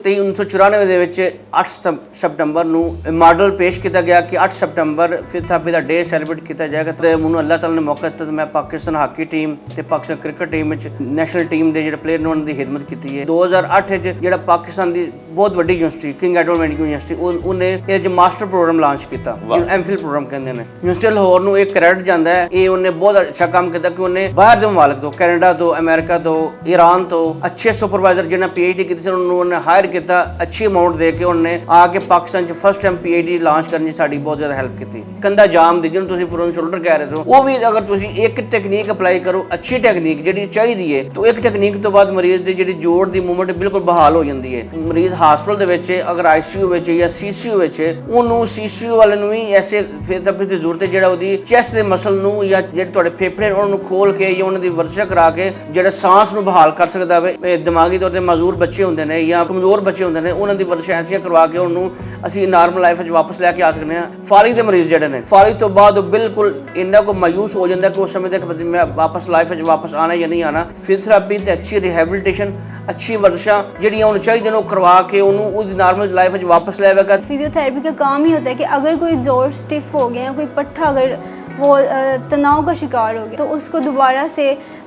ਤੇ 1994 ਦੇ ਵਿੱਚ 8 ਸਤੰਬਰ ਨੂੰ ਮਾਡਲ ਪੇਸ਼ ਕੀਤਾ ਗਿਆ ਕਿ 8 ਸਤੰਬਰ ਫਿਜ਼ੀਓਥੈਰੇਪੀ ਦਾ ਡੇ ਸੈਲੀਬ੍ਰੇਟ ਕੀਤਾ ਜਾਏਗਾ ਤੇ ਮੈਨੂੰ ਅੱਲਾਹ ਤਾਲਾ ਨੇ ਮੌਕਾ ਦਿੱਤਾ ਤੇ ਮੈਂ ਪਾਕਿਸਤਾਨ ਹਾਕੀ ਟੀਮ ਤੇ ਪਾਕਿਸਤਾਨ ਕ੍ਰਿਕਟ ਟੀਮ ਵਿੱਚ ਨੈਸ਼ਨਲ ਟੀਮ ਦੇ ਜਿਹੜੇ ਪਲੇਅਰ ਨੇ ਉਹਨਾਂ ਦੀ ਖਿਦਮਤ ਕੀਤੀ ਹੈ। 2008 ਵਿੱਚ ਜਿਹੜਾ ਪਾਕਿਸਤਾਨ ਦੀ ਬਹੁਤ ਵੱਡੀ university king Edward medical university ਉਹਨੇ ਇਹ ਜੋ ਮਾਸਟਰ ਪ੍ਰੋਗਰਾਮ ਲਾਂਚ ਕੀਤਾ, ਐਮਫਿਲ ਪ੍ਰੋਗਰਾਮ ਕਹਿੰਦੇ ਨੇ। ਯੂਨੀਵਰਸਿਟੀ ਲਾਹੌਰ ਨੂੰ ਇੱਕ ਕ੍ਰੈਡਿਟ ਜਾਂਦਾ ਹੈ, ਇਹ ਉਹਨੇ ਬਹੁਤ ਅੱਛਾ ਕੰਮ ਕੀਤਾ ਕਿ ਉਹਨੇ ਬਾਹਰ ਦੇ ਮੁਮਾਲਕ ਤੋਂ, ਕੈਨੇਡਾ ਤੋਂ, ਅਮਰੀਕਾ ਤੋਂ, ਈਰਾਨ ਤੋਂ ਅੱਛੇ ਸੁਪਰਵਾਈਜ਼ਰ ਜਿਹਨਾਂ PhD ਕੀਤੀ ਸੀ ਉਹਨੇ ਹਾਇਰ ਕੀਤਾ, ਅੱਛੀ ਅਮਾਉਂਟ ਦੇ ਕੇ ਉਹਨੇ ਆ ਕੇ ਪਾਕਿਸਤਾਨ 'ਚ ਫਸਟ ਟਾਈਮ PhD ਲਾਂਚ ਕਰਨ 'ਚ ਸਾਡੀ ਬਹੁਤ ਜ਼ਿਆਦਾ ਹੈਲਪ ਕੀਤੀ। ਕੰਧਾ ਜਾਮ ਦੀ ਜਿਹਨੂੰ ਤੁਸੀਂ ਫਰੋਨ ਸ਼ੋਲਡਰ ਕਹਿ ਰਹੇ ਹੋ, ਉਹ ਵੀ ਅਗਰ ਤੁਸੀਂ ਇੱਕ ਟੈਕਨੀਕ ਅਪਲਾਈ ਕਰੋ, ਅੱਛੀ ਟੈਕਨੀਕ ਜਿਹੜੀ ਚਾਹੀਦੀ ਹੈ, ਤਾਂ ਇੱਕ ਟੈਕਨੀਕ ਤੋਂ ਬਾਅਦ ਮਰੀਜ਼ ਦੀ ਜਿਹੜੀ ਜੋੜ ਦੀ ਮੂਵਮੈਂਟ ਬਿਲਕੁਲ ਬਹਾਲ ਹੋ ਜਾਂਦੀ ਹੈ। ਮਰੀਜ਼ ਹਸਪਤਾਲ ਦੇ ਵਿੱਚ ਅਗਰ ICU ਵਿੱਚ ਜਾਂ CCU ਵਿੱਚ, ਉਹਨੂੰ CCU ਵਾਲੇ ਨੂੰ ਵੀ ਐਸੇ ਫਿਜ਼ੀਓਥੈਰੇਪੀ ਦੀ ਜ਼ਰੂਰਤ ਹੈ ਜਿਹੜਾ ਉਹਦੀ ਚੈਸਟ ਦੇ ਮਸਲ ਨੂੰ ਜਾਂ ਜਿਹੜੇ ਤੁਹਾਡੇ ਫੇਫੜੇ ਨੇ ਉਹਨਾਂ ਨੂੰ ਖੋਲ ਕੇ ਜਾਂ ਉਹਨਾਂ ਦੀ ਵਰਜਿਸ਼ ਕਰਾ ਕੇ ਜਿਹੜਾ ਸਾਹ ਨੂੰ ਬਹਾਲ ਕਰ ਸਕਦਾ ਵੇ। ਦਿਮਾਗੀ ਤੌਰ ਤੇ ਮਜ਼ਦੂਰ ਬੱਚੇ ਹੁੰਦੇ ਨੇ ਜਾਂ ਕਮਜ਼ੋਰ ਬੱਚੇ ਹੁੰਦੇ ਨੇ, ਉਹਨਾਂ ਦੀ ਵਰਜਿਸ਼ ਐਸੀਆਂ ਕਰਵਾ ਕੇ ਉਹਨੂੰ ਅਸੀਂ ਨਾਰਮਲ ਲਾਈਫ ਵਿੱਚ ਵਾਪਸ ਲੈ ਕੇ ਆ ਸਕਦੇ ਹਾਂ। ਫਾਰੀ ਦੇ ਮਰੀਜ਼ ਜਿਹੜੇ ਨੇ, ਫਾਰੀ ਤੋਂ ਬਾਅਦ ਉਹ ਬਿਲਕੁਲ ਇੰਨਾ ਕੋ ਮਾਯੂਸ ਹੋ ਜਾਂਦਾ ਕਿ ਉਸ ਸਮੇਂ ਤੱਕ ਮੈਂ ਵਾਪਸ ਲਾਈਫ ਵਿੱਚ ਵਾਪਸ ਆਣਾ ਜਾਂ ਨਹੀਂ ਆਣਾ। ਫਿਜ਼ੀਓਥੈਰੇਪੀ ਤੇ ਅੱਛੀ ਰਿਹੈਬਿਲਿਟੇਸ਼ਨ, अच्छी वर्जिशां ਜਿਹੜੀਆਂ ਉਹਨੂੰ ਚਾਹੀਦੀਆਂ ਨੇ ਉਹ ਕਰਵਾ ਕੇ ਉਹਨੂੰ ਉਹਦੀ ਨਾਰਮਲ ਲਾਈਫ ਵਿੱਚ ਵਾਪਸ ਲੈ ਆਵੇਗਾ। फिजियोथेरेपी का काम ही होता है कि अगर कोई जोड़ स्टिफ हो गया या कोई पट्ठा अगर वो तनाव का शिकार हो गया तो उसको दोबारा से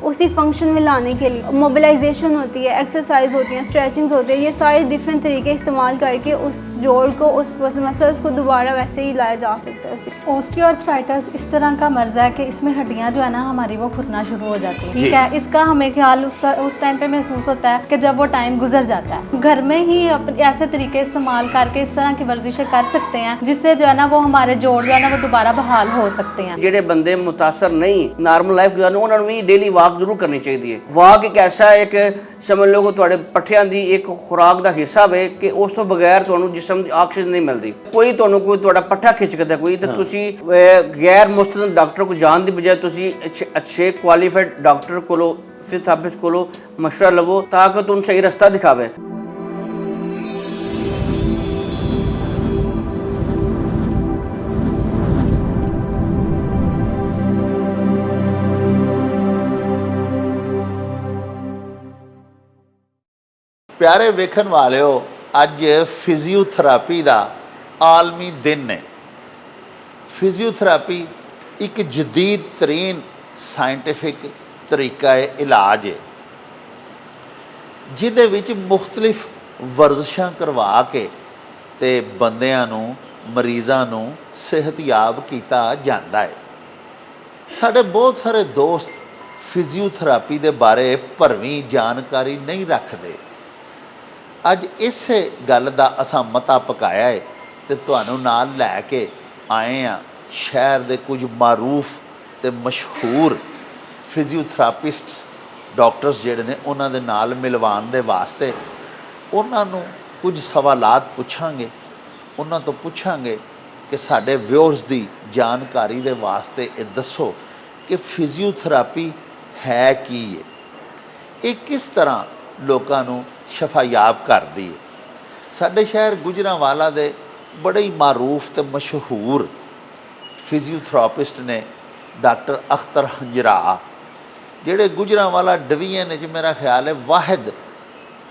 उसी फंक्शन में लाने के लिए मोबिलाइजेशन होती है, एक्सरसाइज होती है, स्ट्रेचिंग्स होते हैं, ये सारे डिफरेंट तरीके इस्तेमाल करके उस जोड़ को, उस मसल्स को दोबारा वैसे ही लाया जा सकता है। ऑस्टियोआर्थराइटिस इस तरह का मर्ज है कि इसमें हड्डियां जो है ना हमारी वो फुटना शुरू हो जाती है, ठीक है। इसका हमें ख्याल उस टाइम पे महसूस होता है कि जब वो टाइम गुजर जाता है। घर में ही ऐसे तरीके इस्तेमाल करके इस तरह की वर्जिशें कर सकते हैं जिससे जो है ना वो हमारे जोड़ जो है ना वो दोबारा बहाल हो सकते हैं। ਜਿਹੜੇ ਬੰਦੇ ਮੁਤਾਸਰ ਨਹੀਂ ਨਾਰਮਲ ਲਾਈਫ ਗੁਜ਼ਾਰਨ, ਉਹਨਾਂ ਨੂੰ ਵੀ ਡੇਲੀ ਵਾਕ ਜ਼ਰੂਰ ਕਰਨੀ ਚਾਹੀਦੀ ਹੈ। ਵਾਕ ਇੱਕ ਐਸਾ ਇੱਕ ਸਮਝ ਲਓ ਕਿ ਤੁਹਾਡੇ ਪੱਠਿਆਂ ਦੀ ਇੱਕ ਖੁਰਾਕ ਦਾ ਹਿੱਸਾ ਵੇ ਕਿ ਉਸ ਤੋਂ ਬਗੈਰ ਤੁਹਾਨੂੰ ਜਿਸਮ ਦੀ ਆਕਸੀਜਨ ਨਹੀਂ ਮਿਲਦੀ। ਕੋਈ ਤੁਹਾਨੂੰ ਕੋਈ ਤੁਹਾਡਾ ਪੱਠਾ ਖਿੱਚਦਾ ਕੋਈ ਤਾਂ ਤੁਸੀਂ ਗੈਰ ਮੁਸਤਨਦ ਡਾਕਟਰ ਕੋਲ ਜਾਣ ਦੀ ਬਜਾਏ ਤੁਸੀਂ ਅੱਛੇ ਕੁਆਲੀਫਾਈਡ ਡਾਕਟਰ ਕੋਲੋਂ, ਫਿਜ਼ੀਓਥੈਰੇਪਿਸਟ ਕੋਲੋਂ ਮਸ਼ਵਰਾ ਲਵੋ ਤਾਂ ਕਿ ਤੁਹਾਨੂੰ ਸਹੀ ਰਸਤਾ ਦਿਖਾਵੇ। प्यारे वेखन वालिओ, अज फिजियोथेरेपी का आलमी दिन है। फिजियोथेरेपी एक जदीद तरीन साइंटिफिक तरीका है इलाज है जिहदे विच मुख्तलिफ वर्जिशां करवा के ते बंदियां नूं, मरीज़ां नूं सेहतयाब किया जाता है। साडे बहुत सारे दोस्त फिजियोथेरेपी के बारे भरवीं जानकारी नहीं रखते। अज इसे गल का असां मता पकाया है तो तुहानूं नाल लैके आए हैं शहर के कुछ मारूफ ते मशहूर फिजियोथेरापिस्ट डॉक्टर्स जिहड़े ने उन्हां दे नाल मिलवाउण दे वास्ते। उन्हां नूं कुछ सवालात पुछांगे, उन्हां तो पुछांगे कि साडे व्यूअर्स दी जानकारी दे वास्ते ये दसो कि फिजियोथेरेपी है की है, ये किस तरह लोकां नूं शफायाब करती है। साडे शहर गुजरांवाला दे बड़े ही मारूफ ते मशहूर फिजियोथेरापिस्ट ने डॉक्टर अख्तर हंजरा, जिहड़े गुजरांवाला डिवीजन च मेरा ख्याल है वाहिद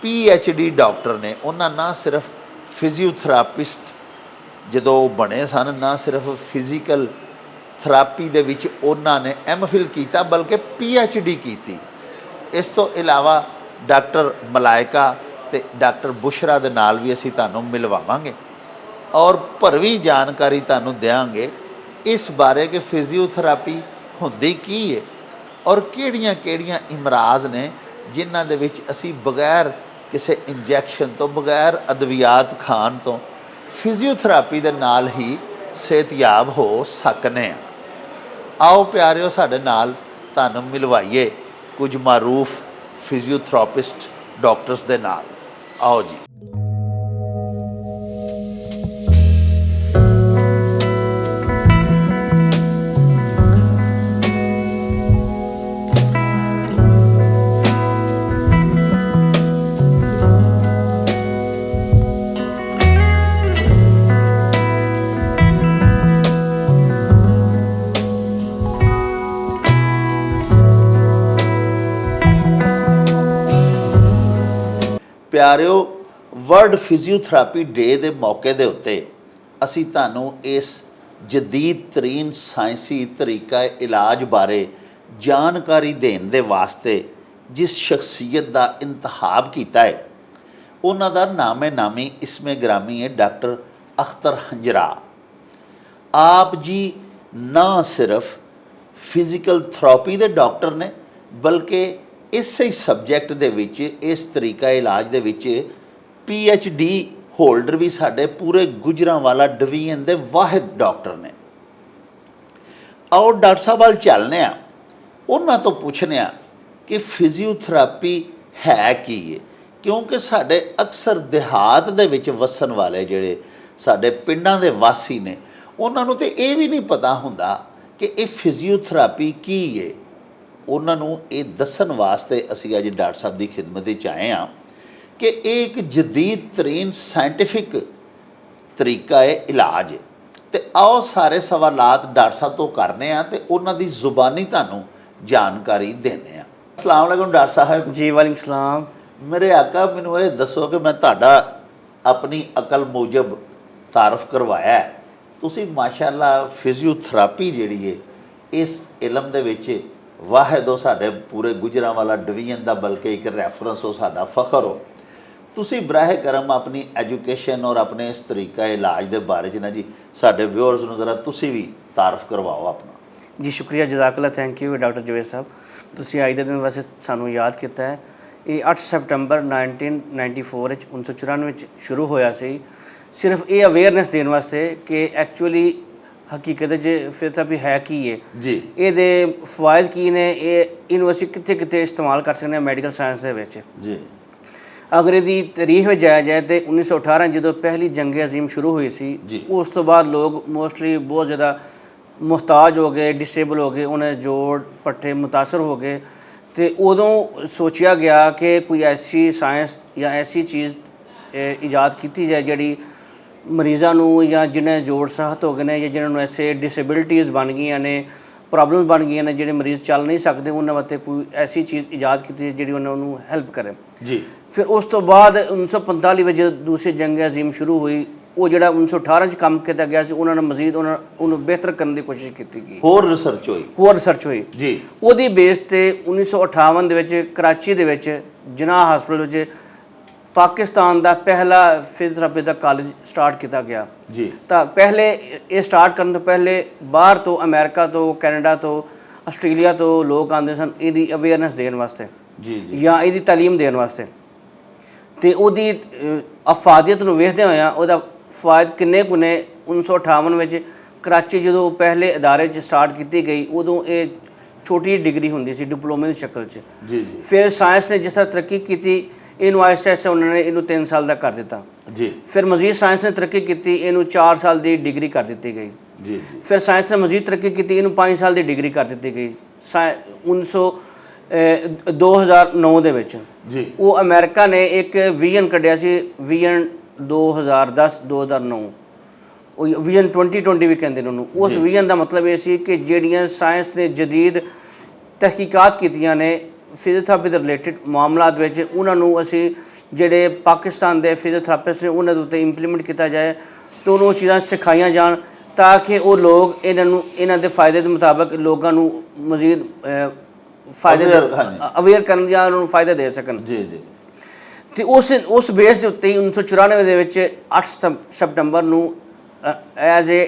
PhD डॉक्टर ने। उन्हां ना सिर्फ फिजियोथेरापिस्ट जदों बने सन, ना सिर्फ फिजिकल थेरापी दे विच उन्हां ने MPhil कीता बल्कि PhD कीती। इस तो इलावा डॉक्टर मलाइका ते डॉक्टर बुशरा दे नाल भी असीं तुहानूं मिलवावांगे और भरवीं जानकारी तुहानूं देवांगे इस बारे कि फिजियोथेरापी हुंदी की है और किहड़ियां-किहड़ियां इमराज ने जिन्हां दे विच असीं बगैर किसी इंजैक्शन तो, बगैर अद्वियात खाण तो फिजियोथेरापी दे नाल ही सेहतयाब हो सकने आ। आओ प्यारिओ साडे नाल तुहानूं मिलवाइए कुछ मारूफ फिजियोथेरापिस्ट डॉक्टर्स दे नाल। आओ जी। प्यारिओ, ਵਰਲਡ ਫਿਜ਼ੀਓਥੈਰੇਪੀ ਡੇ ਦੇ ਮੌਕੇ ਦੇ ਉੱਤੇ ਅਸੀਂ ਤੁਹਾਨੂੰ ਇਸ ਜਦੀਦ ਤਰੀਨ ਸਾਇੰਸੀ ਤਰੀਕਾ ਇਲਾਜ ਬਾਰੇ ਜਾਣਕਾਰੀ ਦੇਣ ਦੇ ਵਾਸਤੇ ਜਿਸ ਸ਼ਖਸੀਅਤ ਦਾ ਇੰਤਖਾਬ ਕੀਤਾ ਹੈ ਉਹਨਾਂ ਦਾ ਨਾਮੇ ਨਾਮੀ ਇਸਮੇ ਗ੍ਰਾਮੀ ਹੈ ਡਾਕਟਰ ਅਖਤਰ ਹੰਜਰਾ। ਆਪ ਜੀ ਨਾ ਸਿਰਫ ਫਿਜ਼ੀਕਲ ਥੈਰੇਪੀ ਦੇ ਡਾਕਟਰ ਨੇ ਬਲਕਿ ਇਸੇ ਸਬਜੈਕਟ ਦੇ ਵਿੱਚ ਇਸ ਤਰੀਕਾ ਇਲਾਜ ਦੇ ਵਿੱਚ PhD ਹੋਲਡਰ ਵੀ ਸਾਡੇ ਪੂਰੇ ਗੁਜਰਾਂਵਾਲਾ ਡਿਵੀਜ਼ਨ ਦੇ ਵਾਹਿਦ ਡਾਕਟਰ ਨੇ। ਆਓ ਡਾਕਟਰ ਸਾਹਿਬ ਵੱਲ ਚੱਲਦੇ ਹਾਂ, ਉਹਨਾਂ ਤੋਂ ਪੁੱਛਦੇ ਹਾਂ ਕਿ ਫਿਜ਼ੀਓਥੈਰੇਪੀ ਹੈ ਕੀ ਹੈ, ਕਿਉਂਕਿ ਸਾਡੇ ਅਕਸਰ ਦਿਹਾਤ ਦੇ ਵਿੱਚ ਵਸਣ ਵਾਲੇ ਜਿਹੜੇ ਸਾਡੇ ਪਿੰਡਾਂ ਦੇ ਵਾਸੀ ਨੇ ਉਹਨਾਂ ਨੂੰ ਤੇ ਇਹ ਵੀ ਨਹੀਂ ਪਤਾ ਹੁੰਦਾ ਕਿ ਇਹ ਫਿਜ਼ੀਓਥੈਰੇਪੀ ਕੀ ਹੈ। ਉਹਨਾਂ ਨੂੰ ਇਹ ਦੱਸਣ ਵਾਸਤੇ ਅਸੀਂ ਅੱਜ ਡਾਕਟਰ ਸਾਹਿਬ ਦੀ ਖਿਦਮਤ ਵਿੱਚ ਆਏ ਹਾਂ ਕਿ ਇਹ ਇੱਕ ਜਦੀਦ ਤਰੀਨ ਸਾਇੰਟੀਫਿਕ ਤਰੀਕਾ ਹੈ ਇਲਾਜ। ਤੇ ਆਓ ਸਾਰੇ ਸਵਾਲਾਤ ਡਾਕਟਰ ਸਾਹਿਬ ਤੋਂ ਕਰਨੇ ਆ ਤੇ ਉਹਨਾਂ ਦੀ ਜ਼ੁਬਾਨੀ ਤੁਹਾਨੂੰ ਜਾਣਕਾਰੀ ਦੇਣੇ ਆ। ਅਸਲਾਮ ਵਾਲੇਕੁਮ ਡਾਕਟਰ ਸਾਹਿਬ। ਜੀ ਵਾਲੇਕੁਮ ਸਲਾਮ। ਮੇਰੇ ਆਕਾ ਮੈਨੂੰ ਇਹ ਦੱਸੋ ਕਿ ਮੈਂ ਤੁਹਾਡਾ ਆਪਣੀ ਅਕਲ ਮੂਜਬ ਤਾਰਫ ਕਰਵਾਇਆ ਹੈ, ਤੁਸੀਂ ਮਾਸ਼ਾਅੱਲਾ ਫਿਜ਼ੀਓਥੈਰੇਪੀ ਜਿਹੜੀ ਹੈ ਇਸ ਇਲਮ ਦੇ ਵਿੱਚ ਵਾਹਿਦ ਹੋ, ਸਾਡੇ ਪੂਰੇ ਗੁਜਰਾਂਵਾਲਾ ਡਿਵੀਜ਼ਨ ਦਾ ਬਲਕਿ ਇੱਕ ਰੈਫਰੈਂਸ ਹੋ, ਸਾਡਾ ਫਖਰ ਹੋ। ਤੁਸੀਂ ਬਰਾਹ ਕਰਮ ਆਪਣੀ ਐਜੂਕੇਸ਼ਨ ਔਰ ਆਪਣੇ ਇਸ ਤਰੀਕਾ ਇਲਾਜ ਦੇ ਬਾਰੇ 'ਚ ਨਾ ਜੀ ਸਾਡੇ ਵਿਊਅਰਸ ਨੂੰ ਜ਼ਰਾ ਤੁਸੀਂ ਵੀ ਤਾਰਫ ਕਰਵਾਓ ਆਪਣਾ। ਜੀ ਸ਼ੁਕਰੀਆ, ਜਜ਼ਾਕੱਲਾ, ਥੈਂਕ ਯੂ ਡਾਕਟਰ ਜਵੇਦ ਸਾਹਿਬ। ਤੁਸੀਂ ਅੱਜ ਦੇ ਦਿਨ ਵੈਸੇ ਸਾਨੂੰ ਯਾਦ ਕੀਤਾ ਹੈ। ਇਹ 8 ਸਤੰਬਰ 1994 ਵਿੱਚ 1994 ਵਿੱਚ ਸ਼ੁਰੂ ਹੋਇਆ ਸੀ, ਸਿਰਫ ਇਹ ਅਵੇਅਰਨੈਸ ਦੇਣ ਵਾਸਤੇ ਕਿ ਐਕਚੁਅਲੀ ਹਕੀਕਤ 'ਚ ਫਿਜ਼ੀਓਥੈਰੇਪੀ ਹੈ ਕੀ ਹੈ ਜੀ, ਇਹਦੇ ਫਵਾਇਦ ਕੀ ਨੇ, ਇਹਨੂੰ ਅਸੀਂ ਕਿੱਥੇ ਕਿੱਥੇ ਇਸਤੇਮਾਲ ਕਰ ਸਕਦੇ ਹਾਂ ਮੈਡੀਕਲ ਸਾਇੰਸ ਦੇ ਵਿੱਚ ਜੀ। ਅਗਰ ਇਹਦੀ ਤਾਰੀਖ ਵਿੱਚ ਜਾਇਆ ਜਾਏ ਤਾਂ 1918 ਜਦੋਂ ਪਹਿਲੀ ਜੰਗ ਅਜ਼ੀਮ ਸ਼ੁਰੂ ਹੋਈ ਸੀ, ਉਸ ਤੋਂ ਬਾਅਦ ਲੋਕ ਮੋਸਟਲੀ ਬਹੁਤ ਜ਼ਿਆਦਾ ਮੁਹਤਾਜ ਹੋ ਗਏ, ਡਿਸੇਬਲ ਹੋ ਗਏ, ਉਹਨਾਂ ਦੇ ਜੋੜ ਪੱਠੇ ਮੁਤਾਸਰ ਹੋ ਗਏ। ਤੇ ਉਦੋਂ ਸੋਚਿਆ ਗਿਆ ਕਿ ਕੋਈ ਐਸੀ ਸਾਇੰਸ ਜਾਂ ਐਸੀ ਚੀਜ਼ ਇਜਾਦ ਕੀਤੀ ਜਾਏ ਜਿਹੜੀ ਮਰੀਜ਼ਾਂ ਨੂੰ ਜਾਂ ਜਿਹਨਾਂ ਦੇ ਜੋੜ ਸਖਤ ਹੋ ਗਏ ਨੇ ਜਾਂ ਜਿਹਨਾਂ ਨੂੰ ਐਸੇ ਡਿਸੇਬਿਲਿਟੀਜ਼ ਬਣ ਗਈਆਂ ਨੇ, ਪ੍ਰੋਬਲਮ ਬਣ ਗਈਆਂ ਨੇ, ਜਿਹੜੇ ਮਰੀਜ਼ ਚੱਲ ਨਹੀਂ ਸਕਦੇ, ਉਹਨਾਂ ਵਾਸਤੇ ਕੋਈ ਐਸੀ ਚੀਜ਼ ਇਜਾਦ ਕੀਤੀ ਜਾਏ ਜਿਹੜੀ ਉਹਨਾਂ ਨੂੰ ਹੈਲਪ ਕਰੇ ਜੀ। ਫਿਰ ਉਸ ਤੋਂ ਬਾਅਦ 1945 ਵਿੱਚ ਜਦੋਂ ਦੂਸਰੀ ਜੰਗ ਅਜ਼ੀਮ ਸ਼ੁਰੂ ਹੋਈ, ਉਹ ਜਿਹੜਾ 1918 'ਚ ਕੰਮ ਕੀਤਾ ਗਿਆ ਸੀ, ਉਹਨਾਂ ਨੇ ਮਜ਼ੀਦ ਉਹਨੂੰ ਬਿਹਤਰ ਕਰਨ ਦੀ ਕੋਸ਼ਿਸ਼ ਕੀਤੀ ਗਈ, ਹੋਰ ਰਿਸਰਚ ਹੋਈ ਜੀ। ਉਹਦੀ ਬੇਸ ਤੇ 1958 ਦੇ ਵਿੱਚ ਕਰਾਚੀ ਦੇ ਵਿੱਚ ਜਿਨਾਹ ਹਸਪਤਾਲ ਵਿੱਚ ਪਾਕਿਸਤਾਨ ਦਾ ਪਹਿਲਾ ਫਿਜ਼ੀਓਥੈਰੇਪੀ ਦਾ ਕਾਲਜ ਸਟਾਰਟ ਕੀਤਾ ਗਿਆ ਜੀ। ਤਾਂ ਪਹਿਲੇ ਇਹ ਸਟਾਰਟ ਕਰਨ ਤੋਂ ਪਹਿਲੇ ਬਾਹਰ ਤੋਂ, ਅਮਰੀਕਾ ਤੋਂ, ਕੈਨੇਡਾ ਤੋਂ, ਆਸਟ੍ਰੇਲੀਆ ਤੋਂ ਲੋਕ ਆਉਂਦੇ ਸਨ ਇਹਦੀ ਅਵੇਅਰਨੈਸ ਦੇਣ ਵਾਸਤੇ ਜੀ ਜਾਂ ਇਹਦੀ ਤਾਲੀਮ ਦੇਣ ਵਾਸਤੇ। ਤੇ ਉਹਦੀ ਅਫਾਦੀਅਤ ਨੂੰ ਵੇਖਦੇ ਹੋਇਆ ਉਹਦਾ ਫਾਇਦ ਕਿੰਨੇ ਕੁ ਨੇ। 1958 ਵਿੱਚ ਕਰਾਚੀ ਜਦੋਂ ਪਹਿਲੇ ਅਦਾਰੇ 'ਚ ਸਟਾਰਟ ਕੀਤੀ ਗਈ, ਉਦੋਂ ਇਹ ਛੋਟੀ ਡਿਗਰੀ ਹੁੰਦੀ ਸੀ ਡਿਪਲੋਮੇ ਦੀ ਸ਼ਕਲ 'ਚ। ਜੀ। ਫਿਰ ਸਾਇੰਸ ਨੇ ਜਿਸ ਤਰ੍ਹਾਂ ਤਰੱਕੀ ਕੀਤੀ, ਇਹਨੂੰ ਆਹਿਸਤਾ ਆਹਿਸਤਾ ਉਹਨਾਂ ਨੇ ਇਹਨੂੰ 3 ਸਾਲ ਦਾ ਕਰ ਦਿੱਤਾ ਜੀ। ਫਿਰ ਮਜ਼ੀਦ ਸਾਇੰਸ ਨੇ ਤਰੱਕੀ ਕੀਤੀ, ਇਹਨੂੰ 4 ਸਾਲ ਦੀ ਡਿਗਰੀ ਕਰ ਦਿੱਤੀ ਗਈ ਜੀ। ਫਿਰ ਸਾਇੰਸ ਨੇ ਮਜ਼ੀਦ ਤਰੱਕੀ ਕੀਤੀ, ਇਹਨੂੰ 5 ਸਾਲ ਦੀ ਡਿਗਰੀ ਕਰ ਦਿੱਤੀ ਗਈ 2009 ਦੇ ਵਿੱਚ ਜੀ। ਉਹ ਅਮਰੀਕਾ ਨੇ ਇੱਕ ਵਿਜ਼ਨ ਕੱਢਿਆ ਸੀ, ਵਿਜ਼ਨ 2010-2009, ਉਹ ਵਿਜ਼ਨ 2020 ਵੀ ਕਹਿੰਦੇ ਨੇ ਉਹਨੂੰ। ਉਸ ਵਿਜ਼ਨ ਦਾ ਮਤਲਬ ਇਹ ਸੀ ਕਿ ਜਿਹੜੀਆਂ ਸਾਇੰਸ ਨੇ ਜਦੀਦ ਤਹਿਕੀਕਾਤ ਕੀਤੀਆਂ ਨੇ ਫਿਜ਼ੀਓਥੈਰੇਪੀ ਦੇ ਰਿਲੇਟਡ ਮਾਮਲਾਤ ਵਿੱਚ, ਉਹਨਾਂ ਨੂੰ ਅਸੀਂ ਜਿਹੜੇ ਪਾਕਿਸਤਾਨ ਦੇ ਫਿਜ਼ੀਓਥੈਰੇਪਿਸਟ ਨੇ ਉਹਨਾਂ ਦੇ ਉੱਤੇ ਇੰਪਲੀਮੈਂਟ ਕੀਤਾ ਜਾਏ ਤੇ ਉਹਨੂੰ ਉਹ ਚੀਜ਼ਾਂ ਸਿਖਾਈਆਂ ਜਾਣ ਤਾਂ ਕਿ ਉਹ ਲੋਕ ਇਹਨਾਂ ਦੇ ਫਾਇਦੇ ਦੇ ਮੁਤਾਬਕ ਲੋਕਾਂ ਨੂੰ ਮਜ਼ੀਦ ਫਾਇਦੇ ਅਵੇਅਰ ਕਰਨ ਜਾਂ ਉਹਨਾਂ ਨੂੰ ਫਾਇਦਾ ਦੇ ਸਕਣ। ਜੀ। ਤੇ ਉਸ ਬੇਸ ਦੇ ਉੱਤੇ 1994 ਦੇ ਵਿੱਚ 8 ਸਤੰਬਰ ਨੂੰ ਐਜ਼ ਏ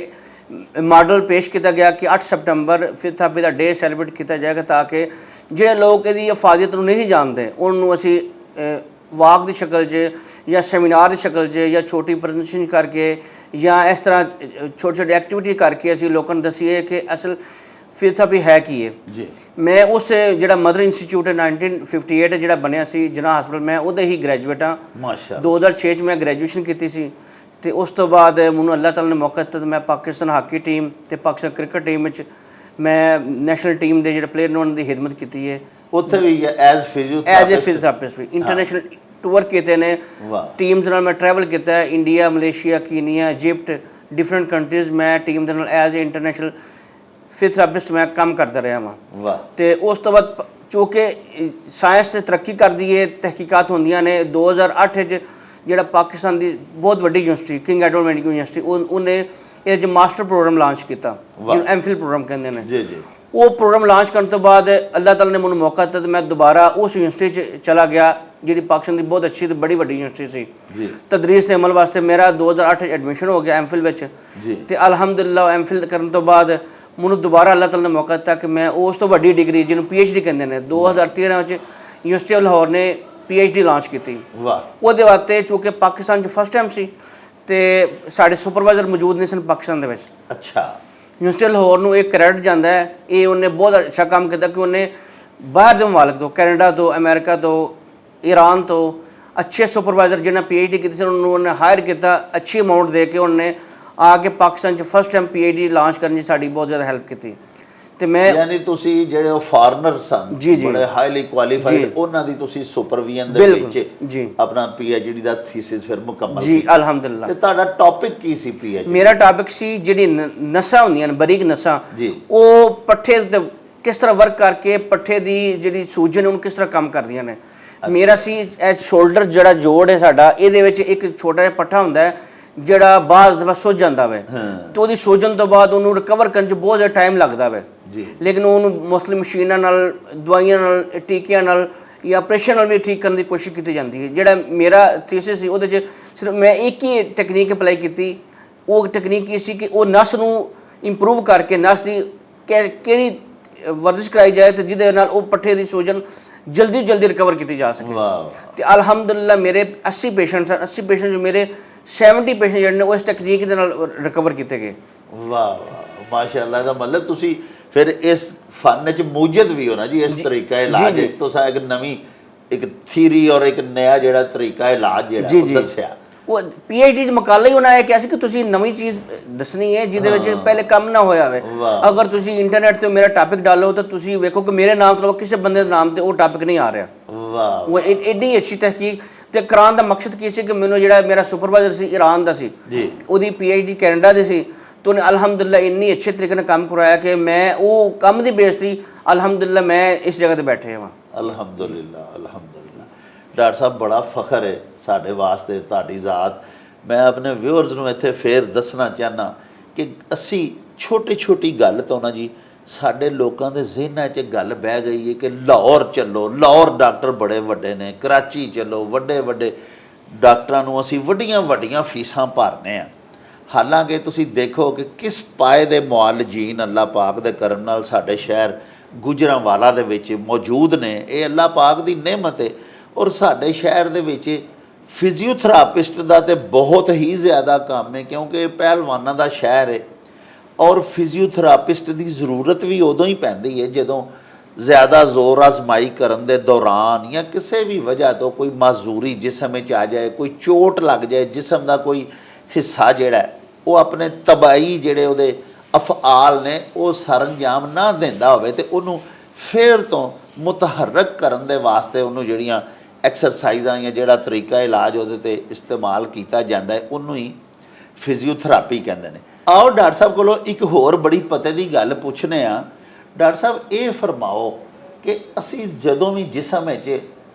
ਮਾਡਲ ਪੇਸ਼ ਕੀਤਾ ਗਿਆ ਕਿ 8 ਸਤੰਬਰ ਫਿਜ਼ੀਓਥੈਰੇਪੀ ਦਾ ਡੇ ਸੈਲੀਬ੍ਰੇਟ ਕੀਤਾ ਜਾਏਗਾ ਤਾਂ ਕਿ ਜਿਹੜੇ ਲੋਕ ਇਹਦੀ ਅਫਾਦੀਅਤ ਨੂੰ ਨਹੀਂ ਜਾਣਦੇ ਉਹਨਾਂ ਨੂੰ ਅਸੀਂ ਵਾਕ ਦੀ ਸ਼ਕਲ 'ਚ ਜਾਂ ਸੈਮੀਨਾਰ ਦੀ ਸ਼ਕਲ 'ਚ ਜਾਂ ਛੋਟੀ ਪ੍ਰੈਜੈਂਟੇਸ਼ਨ ਕਰਕੇ ਜਾਂ ਇਸ ਤਰ੍ਹਾਂ ਛੋਟੀ ਐਕਟੀਵਿਟੀ ਕਰਕੇ ਅਸੀਂ ਲੋਕਾਂ ਨੂੰ ਦੱਸੀਏ ਕਿ ਅਸਲ ਫਿਜ਼ੀਓਥੈਰੇਪੀ ਹੈ ਕੀ ਹੈ ਜੀ। ਮੈਂ ਉਸ ਜਿਹੜਾ ਮਦਰ ਇੰਸਟੀਚਿਊਟ 1958 ਜਿਹੜਾ ਬਣਿਆ ਸੀ ਜਿਨਾਹ ਹਸਪਤਾਲ, ਮੈਂ ਉਹਦੇ ਹੀ ਗ੍ਰੈਜੂਏਟ ਹਾਂ ਮਾਸ਼ਾਅੱਲਾ। 2006 'ਚ ਮੈਂ ਗ੍ਰੈਜੂਏਸ਼ਨ ਕੀਤੀ ਸੀ ਤੇ ਉਸ ਤੋਂ ਬਾਅਦ ਮੈਨੂੰ ਅੱਲਾਹ ਤਾਲਾ ਨੇ ਮੌਕਾ ਦਿੱਤਾ ਤੇ ਮੈਂ ਪਾਕਿਸਤਾਨ ਹਾਕੀ ਟੀਮ ਤੇ ਪਾਕਿਸਤਾਨ ਕ੍ਰਿਕਟ ਟੀਮ ਵਿੱਚ ਮੈਂ ਨੈਸ਼ਨਲ ਟੀਮ ਦੇ ਜਿਹੜੇ ਪਲੇਅਰ ਨੇ ਉਹਨਾਂ ਦੀ ਖਿਦਮਤ ਕੀਤੀ ਹੈ। ਉੱਥੇ ਵੀ ਐਜ਼ ਫਿਜ਼ੀਓਥੈਰੇਪਿਸਟ ਵੀ ਇੰਟਰਨੈਸ਼ਨਲ ਟੂਰ ਕੀਤੇ ਨੇ, ਟੀਮਸ ਨਾਲ ਮੈਂ ਟਰੈਵਲ ਕੀਤਾ ਹੈ, ਇੰਡੀਆ, ਮਲੇਸ਼ੀਆ, ਕੀਨੀਆ, ਇਜਿਪਟ, ਡਿਫਰੈਂਟ ਕੰਟਰੀਜ਼। ਮੈਂ ਟੀਮ ਦੇ ਨਾਲ ਐਜ਼ ਏ ਇੰਟਰਨੈਸ਼ਨਲ ਫਿਜ਼ੀਓਥੈਰੇਪਿਸਟ ਮੈਂ ਕੰਮ ਕਰਦਾ ਰਿਹਾ ਵਾਂ। ਤੇ ਉਸ ਤੋਂ ਬਾਅਦ ਚੂँਕਿ ਸਾਇੰਸ ਤੇ ਤਰੱਕੀ ਕਰਦੀ ਹੈ, ਤਹਿਕੀਕਾਤ ਹੁੰਦੀਆਂ ਨੇ, 2008 'ਚ ਜਿਹੜਾ ਪਾਕਿਸਤਾਨ ਦੀ ਬਹੁਤ ਵੱਡੀ university king Edward medical university ਉਹਨੇ ਇਹ 'ਚ ਮਾਸਟਰ ਪ੍ਰੋਗਰਾਮ ਲਾਂਚ ਕੀਤਾ, ਜਿਹਨੂੰ ਐਮਫਿਲ ਪ੍ਰੋਗਰਾਮ ਕਹਿੰਦੇ ਨੇ ਜੀ ਜੀ। ਉਹ ਪ੍ਰੋਗਰਾਮ ਲਾਂਚ ਕਰਨ ਤੋਂ ਬਾਅਦ ਅੱਲਾਹ ਤਾਲਾ ਨੇ ਮੈਨੂੰ ਮੌਕਾ ਦਿੱਤਾ ਤੇ ਮੈਂ ਦੁਬਾਰਾ ਉਸ ਯੂਨੀਵਰਸਿਟੀ 'ਚ ਚਲਾ ਗਿਆ, ਜਿਹੜੀ ਪਾਕਿਸਤਾਨ ਦੀ ਬਹੁਤ ਅੱਛੀ ਤੇ ਬੜੀ ਵੱਡੀ ਯੂਨੀਵਰਸਿਟੀ ਸੀ ਜੀ। ਤਦਰੀਸ ਦੇ ਅਮਲ ਵਾਸਤੇ ਮੇਰਾ 2008 ਐਡਮਿਸ਼ਨ ਹੋ ਗਿਆ ਐਮਫਿਲ ਵਿੱਚ ਜੀ। ਤੇ ਅਲਹਮਦੁਲਿਲਾ ਐਮਫਿਲ ਕਰਨ ਤੋਂ ਬਾਅਦ ਮੈਨੂੰ ਦੁਬਾਰਾ ਅੱਲਾਹ ਤਾਲਾ ਨੇ ਮੌਕਾ ਦਿੱਤਾ ਕਿ ਮੈਂ ਉਸ ਤੋਂ ਵੱਡੀ ਡਿਗਰੀ ਜਿਹਨੂੰ PhD ਕਹਿੰਦੇ ਨੇ 2013 ਵਿੱਚ ਯੂਨੀਵਰਸਿਟੀ ਆਫ ਲਾਹੌਰ ਨੇ PhD ਲਾਂਚ ਕੀਤੀ। ਵਾਹ। ਉਹਦੇ ਵਾਸਤੇ ਚੂँਕਿ ਪਾਕਿਸਤਾਨ 'ਚ ਫਸਟ ਟਾਈਮ ਸੀ ਤੇ ਸਾਡੇ ਸੁਪਰਵਾਈਜ਼ਰ ਮੌਜੂਦ ਨਹੀਂ ਸਨ ਪਾਕਿਸਤਾਨ ਦੇ ਵਿੱਚ। ਅੱਛਾ। ਯੂਨੀਵਰਸਿਟੀ ਲਾਹੌਰ ਨੂੰ ਇਹ ਕ੍ਰੈਡਿਟ ਜਾਂਦਾ ਹੈ, ਇਹ ਉਹਨੇ ਬਹੁਤ ਅੱਛਾ ਕੰਮ ਕੀਤਾ ਕਿ ਉਹਨੇ ਬਾਹਰ ਦੇ ਮੁਮਾਲਕ ਤੋਂ, ਕੈਨੇਡਾ ਤੋਂ, ਅਮਰੀਕਾ ਤੋਂ, ਈਰਾਨ ਤੋਂ ਅੱਛੇ ਸੁਪਰਵਾਈਜ਼ਰ ਜਿਹਨਾਂ PhD ਕੀਤੀ ਸੀ ਉਹਨੂੰ ਉਹਨੇ ਹਾਇਰ ਕੀਤਾ, ਅੱਛੀ ਅਮਾਊਂਟ ਦੇ ਕੇ ਉਹਨੇ ਆ ਕੇ ਪਾਕਿਸਤਾਨ 'ਚ ਫਸਟ ਟਾਈਮ PhD ਲਾਂਚ ਕਰਨ 'ਚ ਸਾਡੀ ਬਹੁਤ ਜ਼ਿਆਦਾ ਹੈਲਪ ਕੀਤੀ। ਤੇ ਮੈਂ ਯਾਨੀ ਤੁਸੀਂ ਜਿਹੜੇ ਉਹ ਫਾਰਨਰ ਸਨ, ਜੀ, ਜੀ। ਬੜੇ ਹਾਈਲੀ ਕੁਆਲੀਫਾਈਡ, ਉਹਨਾਂ ਦੀ ਤੁਸੀਂ ਸੁਪਰਵੀਜ਼ਨ ਦੇ ਵਿੱਚ ਜੀ ਆਪਣਾ PhD ਦਾ ਥੀਸਿਸ ਫਿਰ ਮੁਕੰਮਲ ਜੀ ਕੀਤਾ। ਅਲਹਮਦੁਲਿਲਾ। ਤੇ ਤੁਹਾਡਾ ਟੌਪਿਕ ਕੀ ਸੀ PhD? ਮੇਰਾ ਟਾਪਿਕ ਸੀ ਜਿਹੜੀ ਨਸਾਂ ਹੁੰਦੀਆਂ ਨੇ, ਬਰੀਕ ਨਸਾਂ, ਜੀ। ਉਹ ਪੱਠੇ ਤੇ ਕਿਸ ਤਰ੍ਹਾਂ ਵਰਕ ਕਰਕੇ ਪੱਠੇ ਦੀ ਜਿਹੜੀ ਸੂਜਨ ਉਹਨੂੰ ਕਿਸ ਤਰ੍ਹਾਂ ਕੰਮ ਕਰਦੀਆਂ ਨੇ। ਮੇਰਾ ਸੀ ਇਹ ਸ਼ੋਲਡਰ ਜਿਹੜਾ ਜੋੜ ਹੈ ਸਾਡਾ, ਇਹਦੇ ਵਿੱਚ ਇੱਕ ਛੋਟਾ ਜਿਹਾ ਪੱਠਾ ਹੁੰਦਾ ਹੈ ਜਿਹੜਾ ਬਾਅਦ ਦਫਾ ਸੁੱਜ ਜਾਂਦਾ ਵੇ ਤੇ ਉਹਦੀ ਸੋਜਨ ਤੋਂ ਬਾਅਦ ਉਹਨੂੰ ਰਿਕਵਰ ਕਰਨ 'ਚ ਬਹੁਤ ਜ਼ਿਆਦਾ ਟਾਈਮ ਲੱਗਦਾ ਵੇ ਜੀ। ਲੇਕਿਨ ਉਹਨੂੰ ਮੁਸਲਿਮ ਮਸ਼ੀਨਾਂ ਨਾਲ, ਦਵਾਈਆਂ ਨਾਲ, ਟੀਕਿਆਂ ਨਾਲ ਜਾਂ ਆਪਰੇਸ਼ਨ ਨਾਲ ਵੀ ਠੀਕ ਕਰਨ ਦੀ ਕੋਸ਼ਿਸ਼ ਕੀਤੀ ਜਾਂਦੀ ਹੈ। ਜਿਹੜਾ ਮੇਰਾ ਥੀਸਿਸ ਸੀ ਉਹਦੇ 'ਚ ਸਿਰਫ ਮੈਂ ਇੱਕ ਹੀ ਟੈਕਨੀਕ ਅਪਲਾਈ ਕੀਤੀ। ਉਹ ਟੈਕਨੀਕ ਕੀ ਸੀ ਕਿ ਉਹ ਨਸ ਨੂੰ ਇੰਪਰੂਵ ਕਰਕੇ ਨਸ ਦੀ ਕਿਹੜੀ ਵਰਜ਼ਿਸ਼ ਕਰਾਈ ਜਾਏ ਤੇ ਜਿਹਦੇ ਨਾਲ ਉਹ ਪੱਠੇ ਦੀ ਸੋਜਨ ਜਲਦੀ ਰਿਕਵਰ ਕੀਤੀ ਜਾ ਸਕੇ। ਵਾਹ। ਤੇ ਅਲਹਮਦੁਲਿਲਾ ਮੇਰੇ 80 ਪੇਸ਼ੈਂਟ ਸਨ, 80 ਪੇਸ਼ੈਂਟ ਜੋ ਮੇਰੇ 70 ਪੇਸ਼ੈਂਟ ਜਿਹੜੇ ਨੇ ਉਸ ਟੈਕਨੀਕ ਦੇ ਨਾਲ ਰਿਕਵਰ ਕੀਤੇ ਗਏ। ਵਾਹ ਵਾਹ, ਮਾਸ਼ਾਅੱਲਾ। ਦਾ ਮਤਲਬ ਤੁਸੀਂ ਫਿਰ ਇਸ ਫਨ 'ਚ ਮੂਜਦ ਵੀ ਹੋ ਨਾ ਜੀ, ਇਸ ਤਰੀਕਾ ਇਲਾਜ ਇੱਕ ਤੋਂ ਇੱਕ ਨਵੀਂ ਇੱਕ ਥਿਊਰੀ ਔਰ ਇੱਕ ਨया ਜਿਹੜਾ ਤਰੀਕਾ ਇਲਾਜ ਜਿਹੜਾ ਉਹ ਦੱਸਿਆ। ਉਹ PhD 'ਚ ਮਕਾਲਾ ਹੀ ਉਹਨਾਂ ਇਹ ਕਿਹਾ ਸੀ ਕਿ ਤੁਸੀਂ ਨਵੀਂ ਚੀਜ਼ ਦੱਸਣੀ ਹੈ ਜਿਹਦੇ ਵਿੱਚ ਪਹਿਲੇ ਕੰਮ ਨਾ ਹੋਇਆ ਹੋਵੇ। ਅਗਰ ਤੁਸੀਂ ਇੰਟਰਨੈਟ ਤੇ ਮੇਰਾ ਟਾਪਿਕ ਡਾਲੋ ਤਾਂ ਤੁਸੀਂ ਵੇਖੋ ਕਿ ਮੇਰੇ ਨਾਮ ਤੋਂ ਕਿਸੇ ਬੰਦੇ ਦੇ ਨਾਮ ਤੇ ਉਹ ਟਾਪਿਕ ਨਹੀਂ ਆ ਰਿਹਾ। ਵਾਹ। ਉਹ ਐਡੀ ਅੱਛੀ ਤਹਿਕੀਕ ਤੇ ਕਰਾਉਣ ਦਾ ਮਕਸਦ ਕੀ ਸੀ ਕਿ ਮੈਨੂੰ ਜਿਹੜਾ ਮੇਰਾ ਸੁਪਰਵਾਈਜ਼ਰ ਸੀ ਈਰਾਨ ਦਾ ਸੀ ਜੀ, ਉਹਦੀ PhD ਕੈਨੇਡਾ ਦੀ ਸੀ, तो उन्हें अल्हम्दुलिल्लाह इन्नी अच्छे तरीके से काम करवाया कि मैं वो काम की बेस थी अल्हम्दुलिल्लाह मैं इस जगह पर बैठे हाँ। अल्हम्दुलिल्लाह अल्हम्दुलिल्लाह। डॉक्टर साहब बड़ा फखर है साढ़े वास्ते तुहाडी ज़ात। मैं अपने व्यूअर्स नूं इत्थे फिर दसना चाहना कि असी छोटी छोटी गल तो ना जी साढ़े लोगों के ज़हनां च गल बह गई है कि लाहौर चलो, लाहौर डॉक्टर बड़े वड्डे ने, कराची चलो, वड्डे वड्डे डॉक्टरां नूं असी वड्डियां वड्डियां फीसां भरने आ। हालांकि तुसी देखो कि किस पाए दे मुआलजीन अल्लाह पाक दे करम नाल साडे शहर गुजरांवाला दे विच मौजूद ने। ये अल्लाह पाक दी नेमत है। और साडे शहर दे विच फिजियोथेरापिस्ट दा ते बहुत ही ज़्यादा काम है क्योंकि पहलवानां दा शहर है और फिजियोथेरापिस्ट की जरूरत भी उदों ही पैंदी है जदों ज़्यादा जोर आजमाई करन दे दौरान या किसी भी वजह तो कोई माजूरी जिसम में आ जाए, कोई चोट लग जाए, जिसम का कोई हिस्सा जिहड़ा है वो अपने तबाई जिहड़े उहदे अफआल ने वो सरंजाम ना दिंदा होवे ते उहनूं फिर तो मुतहरक करन दे वास्ते उहनूं जिहड़ियां एक्सरसाइज़ां या जिहड़ा तरीका इलाज उहदे ते इस्तेमाल कीता जांदा है उहनूं ही फिजियोथेरापी कहंदे ने। आओ डॉक्टर साहब कोलों एक होर बड़ी पते की गल पुछने आ। डॉक्टर साहब ये फरमाओ कि असी जदों भी जिसम च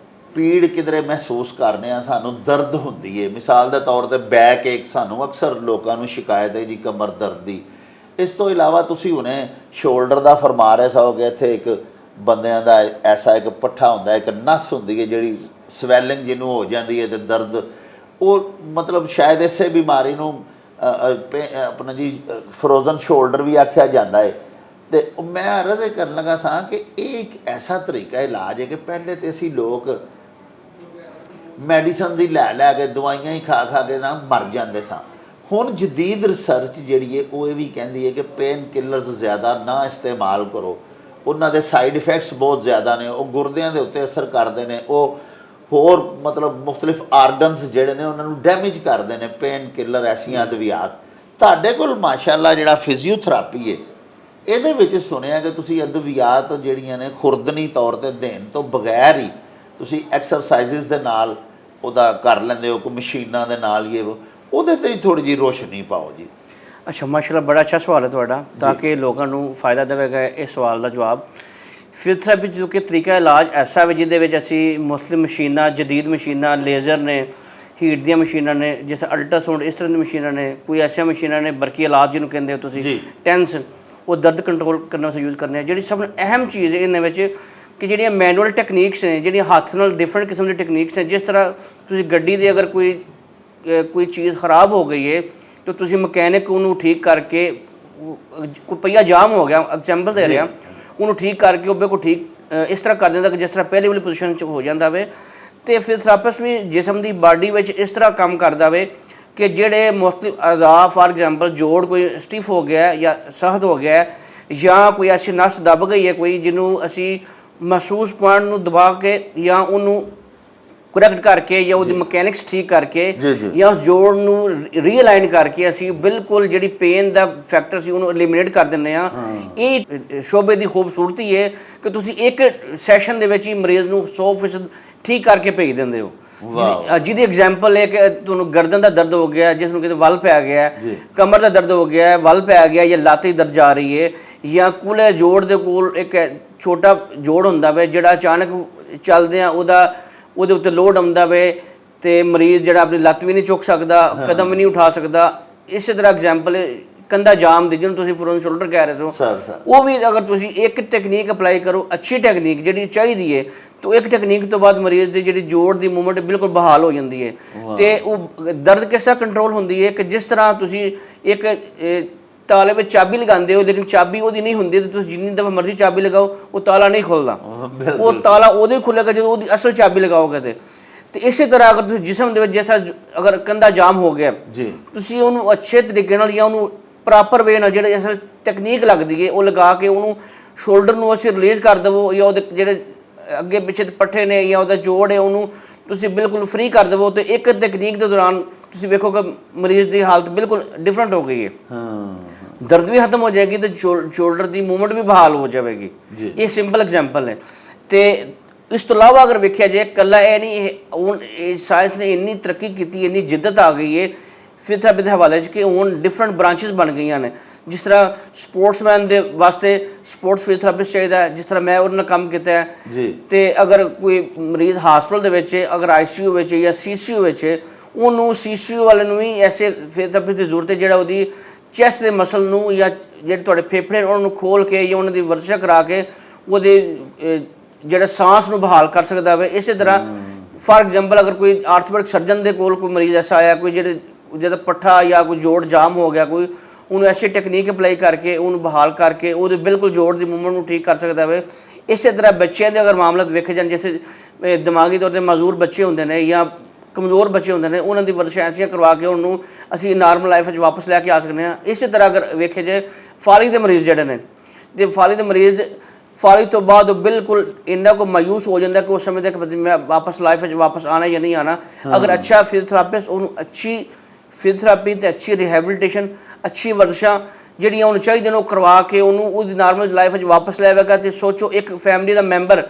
पीड़ किधरे महसूस करने आ, सानू दर्द होंदी है, मिसाल के तौर पर बैक एक सानू अक्सर लोगों को शिकायत है जी कमर दर्द की। इस तो इलावा तुसी हुणे शोल्डर का फरमा रहे सो कि इत्थे एक बंदियां दा ऐसा एक पट्ठा हुंदा है, एक नस हुंदी है जिहड़ी स्वैलिंग जिन्हों हो जाती है तो दर्द वो मतलब शायद इसे बीमारी नूं अपना जी फ्रोजन शोल्डर भी आख्या जाता है। तो मैं अर्ज़ करन लगा सा कि एक ऐसा तरीका इलाज है कि पहले तो असी लोग मैडिसन ही लै के दवाइयां ही खा खा के ना मर जाते सा। हुण जदीद रिसर्च जिहड़ी है वो भी कहती है कि पेन किलर्स ज़्यादा ना इस्तेमाल करो, उन्हां दे साइड इफेक्ट्स बहुत ज़्यादा ने, वो गुरदियां दे उत्ते असर करते हैं, वो होर मतलब मुख्तलिफ आर्गनस जिहड़े ने उन्होंने डैमेज करते हैं पेन किलर ऐसियां अद्वियात। तुहाडे कोल माशाअल्लाह जिहड़ा फिजियोथेरापी है ਇਹਦੇ ਵਿੱਚ ਸੁਣਿਆ ਕਿ ਤੁਸੀਂ ਅਦਵਿਆਤ ਜਿਹੜੀਆਂ ਨੇ ਖੁਰਦਨੀ ਤੌਰ ਤੇ ਦੇਣ ਤੋਂ ਬਗੈਰ ਹੀ ਤੁਸੀਂ ਐਕਸਰਸਾਈਜ਼ਸ ਦੇ ਨਾਲ ਉਹਦਾ ਕਰ ਲੈਂਦੇ ਹੋ, ਕੋਈ ਮਸ਼ੀਨਾਂ ਦੇ ਨਾਲ ਇਹ ਉਹਦੇ ਤੇ ਹੀ ਥੋੜੀ ਜੀ ਰੋਸ਼ਨੀ ਪਾਓ ਜੀ। ਅੱਛਾ ਮਾਸ਼ਾਅੱਲਾ ਬੜਾ ਅੱਛਾ ਸਵਾਲ ਹੈ ਤੁਹਾਡਾ ਤਾਂ ਕਿ ਲੋਕਾਂ ਨੂੰ ਫਾਇਦਾ ਦੇਵੇਗਾ ਇਹ ਸਵਾਲ ਦਾ ਜਵਾਬ। ਫਿਜ਼ੀਓਥੈਰੇਪੀ ਜੋ ਕਿ ਤਰੀਕਾ ਇਲਾਜ ਐਸਾ ਹੈ ਜਿਹਦੇ ਵਿੱਚ ਅਸੀਂ ਮੁਸਲਿਮ ਮਸ਼ੀਨਾਂ, ਜਦੀਦ ਮਸ਼ੀਨਾਂ, ਲੇਜ਼ਰ ਨੇ, ਹੀਟ ਦੀਆਂ ਮਸ਼ੀਨਾਂ ਨੇ, ਜਿਸ ਅਲਟਰਾਸਾਊਂਡ ਇਸ ਤਰ੍ਹਾਂ ਦੀ ਮਸ਼ੀਨਾਂ ਨੇ, ਕੋਈ ਐਸੀਆਂ ਮਸ਼ੀਨਾਂ ਨੇ ਬਰਕੀ ਇਲਾਜ ਜਿਹਨੂੰ ਕਹਿੰਦੇ ਹੋ ਤੁਸੀਂ, ਜੀ। ਟੈਂਸ, ਉਹ ਦਰਦ ਕੰਟਰੋਲ ਕਰਨ ਵਾਸਤੇ ਯੂਜ਼ ਕਰਨੇ ਆ। ਜਿਹੜੀ ਸਭ ਤੋਂ ਅਹਿਮ ਚੀਜ਼ ਇਹਨਾਂ ਵਿੱਚ ਕਿ ਜਿਹੜੀਆਂ ਮੈਨੂਅਲ ਟੈਕਨੀਕਸ ਨੇ, ਜਿਹੜੀਆਂ ਹੱਥ ਨਾਲ ਡਿਫਰੈਂਟ ਕਿਸਮ ਦੀ ਟੈਕਨੀਕਸ ਨੇ, ਜਿਸ ਤਰ੍ਹਾਂ ਤੁਸੀਂ ਗੱਡੀ ਦੀ ਅਗਰ ਕੋਈ ਚੀਜ਼ ਖਰਾਬ ਹੋ ਗਈ ਹੈ ਤਾਂ ਤੁਸੀਂ ਮਕੈਨਿਕ ਉਹਨੂੰ ਠੀਕ ਕਰਕੇ, ਕੋਈ ਪਹੀਆ ਜਾਮ ਹੋ ਗਿਆ, ਐਗਜ਼ਾਮਪਲ ਦੇ ਰਿਹਾ, ਉਹਨੂੰ ਠੀਕ ਕਰਕੇ ਉਹ ਬਿਲਕੁਲ ਠੀਕ ਇਸ ਤਰ੍ਹਾਂ ਕਰ ਦਿੰਦਾ ਕਿ ਜਿਸ ਤਰ੍ਹਾਂ ਪਹਿਲੇ ਵਾਲੀ ਪੋਜੀਸ਼ਨ 'ਚ ਹੋ ਜਾਂਦਾ ਵੇ। ਤੇ ਫਿਜ਼ੀਓਥੈਰੇਪਿਸਟ ਵੀ ਜਿਸਮ ਦੀ ਬਾਡੀ ਵਿੱਚ ਇਸ ਤਰ੍ਹਾਂ ਕੰਮ ਕਰਦਾ ਵੇ ਕਿ ਜਿਹੜੇ ਮੁਖਤਲਿਫ ਅਜ਼ਾ, ਫਾਰ ਐਗਜ਼ਾਮਪਲ ਜੋੜ ਕੋਈ ਸਟਿਫ ਹੋ ਗਿਆ ਜਾਂ ਸਖਤ ਹੋ ਗਿਆ, ਜਾਂ ਕੋਈ ਐਸੀ ਨਸ ਦੱਬ ਗਈ ਹੈ ਕੋਈ ਜਿਹਨੂੰ ਅਸੀਂ ਮਹਿਸੂਸ ਪੁਆਇੰਟ ਨੂੰ ਦਬਾ ਕੇ ਜਾਂ ਉਹਨੂੰ ਕਰੈਕਟ ਕਰਕੇ ਜਾਂ ਉਹਦੀ ਮਕੈਨਿਕਸ ਠੀਕ ਕਰਕੇ ਜਾਂ ਉਸ ਜੋੜ ਨੂੰ ਰੀਅਲਾਈਨ ਕਰਕੇ ਅਸੀਂ ਬਿਲਕੁਲ ਜਿਹੜੀ ਪੇਨ ਦਾ ਫੈਕਟਰ ਸੀ ਉਹਨੂੰ ਐਲੀਮੀਨੇਟ ਕਰ ਦਿੰਦੇ ਆ। ਇਹ ਸ਼ੋਬੇ ਦੀ ਖੂਬਸੂਰਤੀ ਹੈ ਕਿ ਤੁਸੀਂ ਇੱਕ ਸੈਸ਼ਨ ਦੇ ਵਿੱਚ ਹੀ ਮਰੀਜ਼ ਨੂੰ 100% ਠੀਕ ਕਰਕੇ ਭੇਜ ਦਿੰਦੇ ਹੋ। ਜਿਹਦੀ ਐਗਜ਼ਾਮਪਲ ਹੈ ਕਿ ਤੁਹਾਨੂੰ ਗਰਦਨ ਦਾ ਦਰਦ ਹੋ ਗਿਆ, ਜਿਸ ਨੂੰ ਕਿਤੇ ਵੱਲ ਪੈ ਗਿਆ, ਕਮਰ ਦਾ ਦਰਦ ਹੋ ਗਿਆ, ਵੱਲ ਪੈ ਗਿਆ, ਜਾਂ ਲੱਤ ਦੀ ਦਰਦ ਜਾ ਰਹੀ ਹੈ, ਜਾਂ ਕੂਲੇ ਜੋੜ ਦੇ ਕੋਲ ਇੱਕ ਛੋਟਾ ਜੋੜ ਹੁੰਦਾ ਵੇ ਜਿਹੜਾ ਅਚਾਨਕ ਚੱਲਦੇ ਆ ਉਹਦੇ ਉੱਤੇ ਲੋਡ ਆਉਂਦਾ ਵੇ ਤੇ ਮਰੀਜ਼ ਜਿਹੜਾ ਆਪਣੀ ਲੱਤ ਵੀ ਨਹੀਂ ਚੁੱਕ ਸਕਦਾ, ਕਦਮ ਵੀ ਨਹੀਂ ਉਠਾ ਸਕਦਾ। ਇਸੇ ਤਰ੍ਹਾਂ ਐਗਜ਼ਾਮਪਲ ਕੰਧਾ ਜਾਮ ਦੀ, ਜਿਹਨੂੰ ਤੁਸੀਂ ਫਰੋਨ ਸ਼ੋਲਡਰ ਕਹਿ ਰਹੇ ਹੋ, ਉਹ ਵੀ ਅਗਰ ਤੁਸੀਂ ਇੱਕ ਟੈਕਨੀਕ ਅਪਲਾਈ ਕਰੋ, ਅੱਛੀ ਟੈਕਨੀਕ ਜਿਹੜੀ ਚਾਹੀਦੀ ਹੈ, ਤਾਂ ਇੱਕ ਟੈਕਨੀਕ ਤੋਂ ਬਾਅਦ ਮਰੀਜ਼ ਦੀ ਜਿਹੜੀ ਜੋੜ ਦੀ ਮੂਵਮੈਂਟ ਬਿਲਕੁਲ ਬਹਾਲ ਹੋ ਜਾਂਦੀ ਹੈ। ਤੇ ਉਹ ਦਰਦ ਕਿਸ ਤਰ੍ਹਾਂ ਕੰਟਰੋਲ ਹੁੰਦੀ ਹੈ ਕਿ ਜਿਸ ਤਰ੍ਹਾਂ ਤੁਸੀਂ ਇੱਕ ਤਾਲੇ ਵਿੱਚ ਚਾਬੀ ਲਗਾਉਂਦੇ ਹੋ, ਲੇਕਿਨ ਚਾਬੀ ਉਹਦੀ ਨਹੀਂ ਹੁੰਦੀ, ਤੇ ਤੁਸੀਂ ਜਿੰਨੀ ਦਫਾ ਮਰਜ਼ੀ ਚਾਬੀ ਲਗਾਓ ਉਹ ਤਾਲਾ ਨਹੀਂ ਖੁੱਲਦਾ। ਉਹ ਤਾਲਾ ਉਦੋਂ ਹੀ ਖੁੱਲੇਗਾ ਜਦੋਂ ਉਹਦੀ ਅਸਲ ਚਾਬੀ ਲਗਾਓਗੇ। ਤੇ ਇਸੇ ਤਰ੍ਹਾਂ ਅਗਰ ਤੁਸੀਂ ਜਿਸਮ ਦੇ ਵਿੱਚ ਜੈਸਾ ਅਗਰ ਕੰਧਾ ਜਾਮ ਹੋ ਗਿਆ, ਤੁਸੀਂ ਉਹਨੂੰ ਅੱਛੇ ਤਰੀਕੇ ਨਾਲ ਜਾਂ ਉਹਨੂੰ ਪ੍ਰੋਪਰ ਵੇ ਨਾਲ ਜਿਹੜੇ ਅਸਲ ਟੈਕਨੀਕ ਲੱਗਦੀ ਹੈ ਉਹ ਲਗਾ ਕੇ ਉਹਨੂੰ ਸ਼ੋਲਡਰ ਨੂੰ ਅਸੀਂ ਰਿਲੀਜ਼ ਕਰ ਦੇਵੋ, ਜਾਂ ਉਹਦੇ ਜਿਹੜੇ ਅੱਗੇ ਪਿੱਛੇ ਪੱਠੇ ਨੇ ਜਾਂ ਉਹਦਾ ਜੋੜ ਹੈ ਉਹਨੂੰ ਤੁਸੀਂ ਬਿਲਕੁਲ ਫ੍ਰੀ ਕਰ ਦੇਵੋ। ਤੇ ਇੱਕ ਟੈਕਨੀਕ ਦੇ ਦੌਰਾਨ ਤੁਸੀਂ ਵੇਖੋ ਕਿ ਮਰੀਜ਼ ਦੀ ਹਾਲਤ ਬਿਲਕੁਲ ਡਿਫਰੈਂਟ ਹੋ ਗਈ ਹੈ। ਦਰਦ ਵੀ ਖਤਮ ਹੋ ਜਾਏਗੀ ਤੇ ਸ਼ੋਲਡਰ ਦੀ ਮੂਵਮੈਂਟ ਵੀ ਬਹਾਲ ਹੋ ਜਾਵੇਗੀ। ਇਹ ਸਿੰਪਲ ਐਗਜ਼ਾਮਪਲ ਹੈ। ਤੇ ਇਸ ਤੋਂ ਇਲਾਵਾ ਅਗਰ ਵੇਖਿਆ ਜਾਏ, ਇਕੱਲਾ ਇਹ ਨਹੀਂ, ਹੁਣ ਇਹ ਸਾਇੰਸ ਨੇ ਇੰਨੀ ਤਰੱਕੀ ਕੀਤੀ, ਇੰਨੀ ਜਿੱਦਤ ਆ ਗਈ ਹੈ ਫਿਜ਼ੀਓਥੈਰੇਪੀ ਦੇ ਹਵਾਲੇ 'ਚ ਕਿ ਹੁਣ ਡਿਫਰੈਂਟ ਬ੍ਰਾਂਚਿਸ ਬਣ ਗਈਆਂ ਨੇ। ਜਿਸ ਤਰ੍ਹਾਂ ਸਪੋਰਟਸਮੈਨ ਦੇ ਵਾਸਤੇ ਸਪੋਰਟਸ ਫਿਜ਼ੀਓਥੈਰੇਪਿਸਟ ਚਾਹੀਦਾ, ਜਿਸ ਤਰ੍ਹਾਂ ਮੈਂ ਉਹਦੇ ਨਾਲ ਕੰਮ ਕੀਤਾ ਹੈ। ਤੇ ਅਗਰ ਕੋਈ ਮਰੀਜ਼ ਹਸਪਤਾਲ ਦੇ ਵਿੱਚ, ਅਗਰ ICU ਵਿੱਚ ਜਾਂ CCU ਵਿੱਚ, ਉਹਨੂੰ CCU ਵਾਲੇ ਨੂੰ ਵੀ ਐਸੇ ਫਿਜ਼ੀਓਥੈਰੇਪਿਸਟ ਦੀ ਜ਼ਰੂਰਤ ਹੈ ਜਿਹੜਾ ਉਹਦੀ ਚੈਸਟ ਦੇ ਮਸਲ ਨੂੰ ਜਾਂ ਜਿਹੜੇ ਤੁਹਾਡੇ ਫੇਫੜੇ ਉਹਨਾਂ ਨੂੰ ਖੋਲ ਕੇ ਜਾਂ ਉਹਨਾਂ ਦੀ ਵਰਜਿਸ਼ ਕਰਾ ਕੇ ਉਹਦੇ ਜਿਹੜਾ ਸਾਂਸ ਨੂੰ ਬਹਾਲ ਕਰ ਸਕਦਾ ਵੇ। ਇਸੇ ਤਰ੍ਹਾਂ ਫਾਰ ਐਗਜ਼ਾਮਪਲ ਅਗਰ ਕੋਈ ਆਰਥੋਪੈਡਿਕ ਸਰਜਨ ਦੇ ਕੋਲ ਕੋਈ ਮਰੀਜ਼ ਐਸਾ ਆਇਆ, ਕੋਈ ਜਿਹਦਾ ਪੱਠਾ ਜਾਂ ਕੋਈ ਜੋੜ ਜਾਮ ਹੋ ਗਿਆ, ਕੋਈ ਉਹਨੂੰ ਐਸੀ ਟੈਕਨੀਕ ਅਪਲਾਈ ਕਰਕੇ ਉਹਨੂੰ ਬਹਾਲ ਕਰਕੇ ਉਹਦੇ ਬਿਲਕੁਲ ਜੋੜ ਦੀ ਮੂਵਮੈਂਟ ਨੂੰ ਠੀਕ ਕਰ ਸਕਦਾ ਵੇ। ਇਸੇ ਤਰ੍ਹਾਂ ਬੱਚਿਆਂ ਦੇ ਅਗਰ ਮਾਮਲਾ ਵੇਖੇ ਜਾਣ, ਜਿਵੇਂ ਦਿਮਾਗੀ ਤੌਰ 'ਤੇ ਮਾਜ਼ੂਰ ਬੱਚੇ ਹੁੰਦੇ ਨੇ ਜਾਂ ਕਮਜ਼ੋਰ ਬੱਚੇ ਹੁੰਦੇ ਨੇ, ਉਹਨਾਂ ਦੀ ਵਰਜਿਸ਼ਾਂ ਐਸੀਆਂ ਕਰਵਾ ਕੇ ਉਹਨੂੰ ਅਸੀਂ ਨਾਰਮਲ ਲਾਈਫ ਵਿੱਚ ਵਾਪਸ ਲੈ ਕੇ ਆ ਸਕਦੇ ਹਾਂ। ਇਸੇ ਤਰ੍ਹਾਂ ਅਗਰ ਵੇਖੇ ਜਾਏ ਫਾਲਿੰਗ ਦੇ ਮਰੀਜ਼ ਜਿਹੜੇ ਨੇ, ਤੇ ਫਾਲਿੰਗ ਦੇ ਮਰੀਜ਼ ਫਾਲਿੰਗ ਤੋਂ ਬਾਅਦ ਬਿਲਕੁਲ ਇੰਨਾ ਕੋ ਮਾਯੂਸ ਹੋ ਜਾਂਦਾ ਕਿ ਉਸ ਸਮੇਂ ਤੱਕ ਮੈਂ ਵਾਪਸ ਲਾਈਫ ਵਿੱਚ ਵਾਪਸ ਆਉਣਾ ਜਾਂ ਨਹੀਂ ਆਉਣਾ। ਅਗਰ ਅੱਛਾ ਫਿਜ਼ੀਓਥੈਰੇਪਿਸਟ ਉਹਨੂੰ ਅੱਛੀ ਫਿਜ਼ੀਓਥੈਰੇਪੀ ਤੇ ਅੱਛੀ ਰਿਹੈਬਿਲਿਟੇਸ਼ਨ, ਅੱਛੀ ਵਰਜਿਸ਼ਾਂ ਜਿਹੜੀਆਂ ਉਹਨੂੰ ਚਾਹੀਦੀਆਂ ਨੇ ਉਹ ਕਰਵਾ ਕੇ ਉਹਨੂੰ ਉਹਦੀ ਨਾਰਮਲ ਲਾਈਫ ਵਿੱਚ ਵਾਪਸ ਲੈ ਆਵੇਗਾ। ਤੇ ਸੋਚੋ ਇੱਕ ਫੈਮਿਲੀ ਦਾ ਮੈਂਬਰ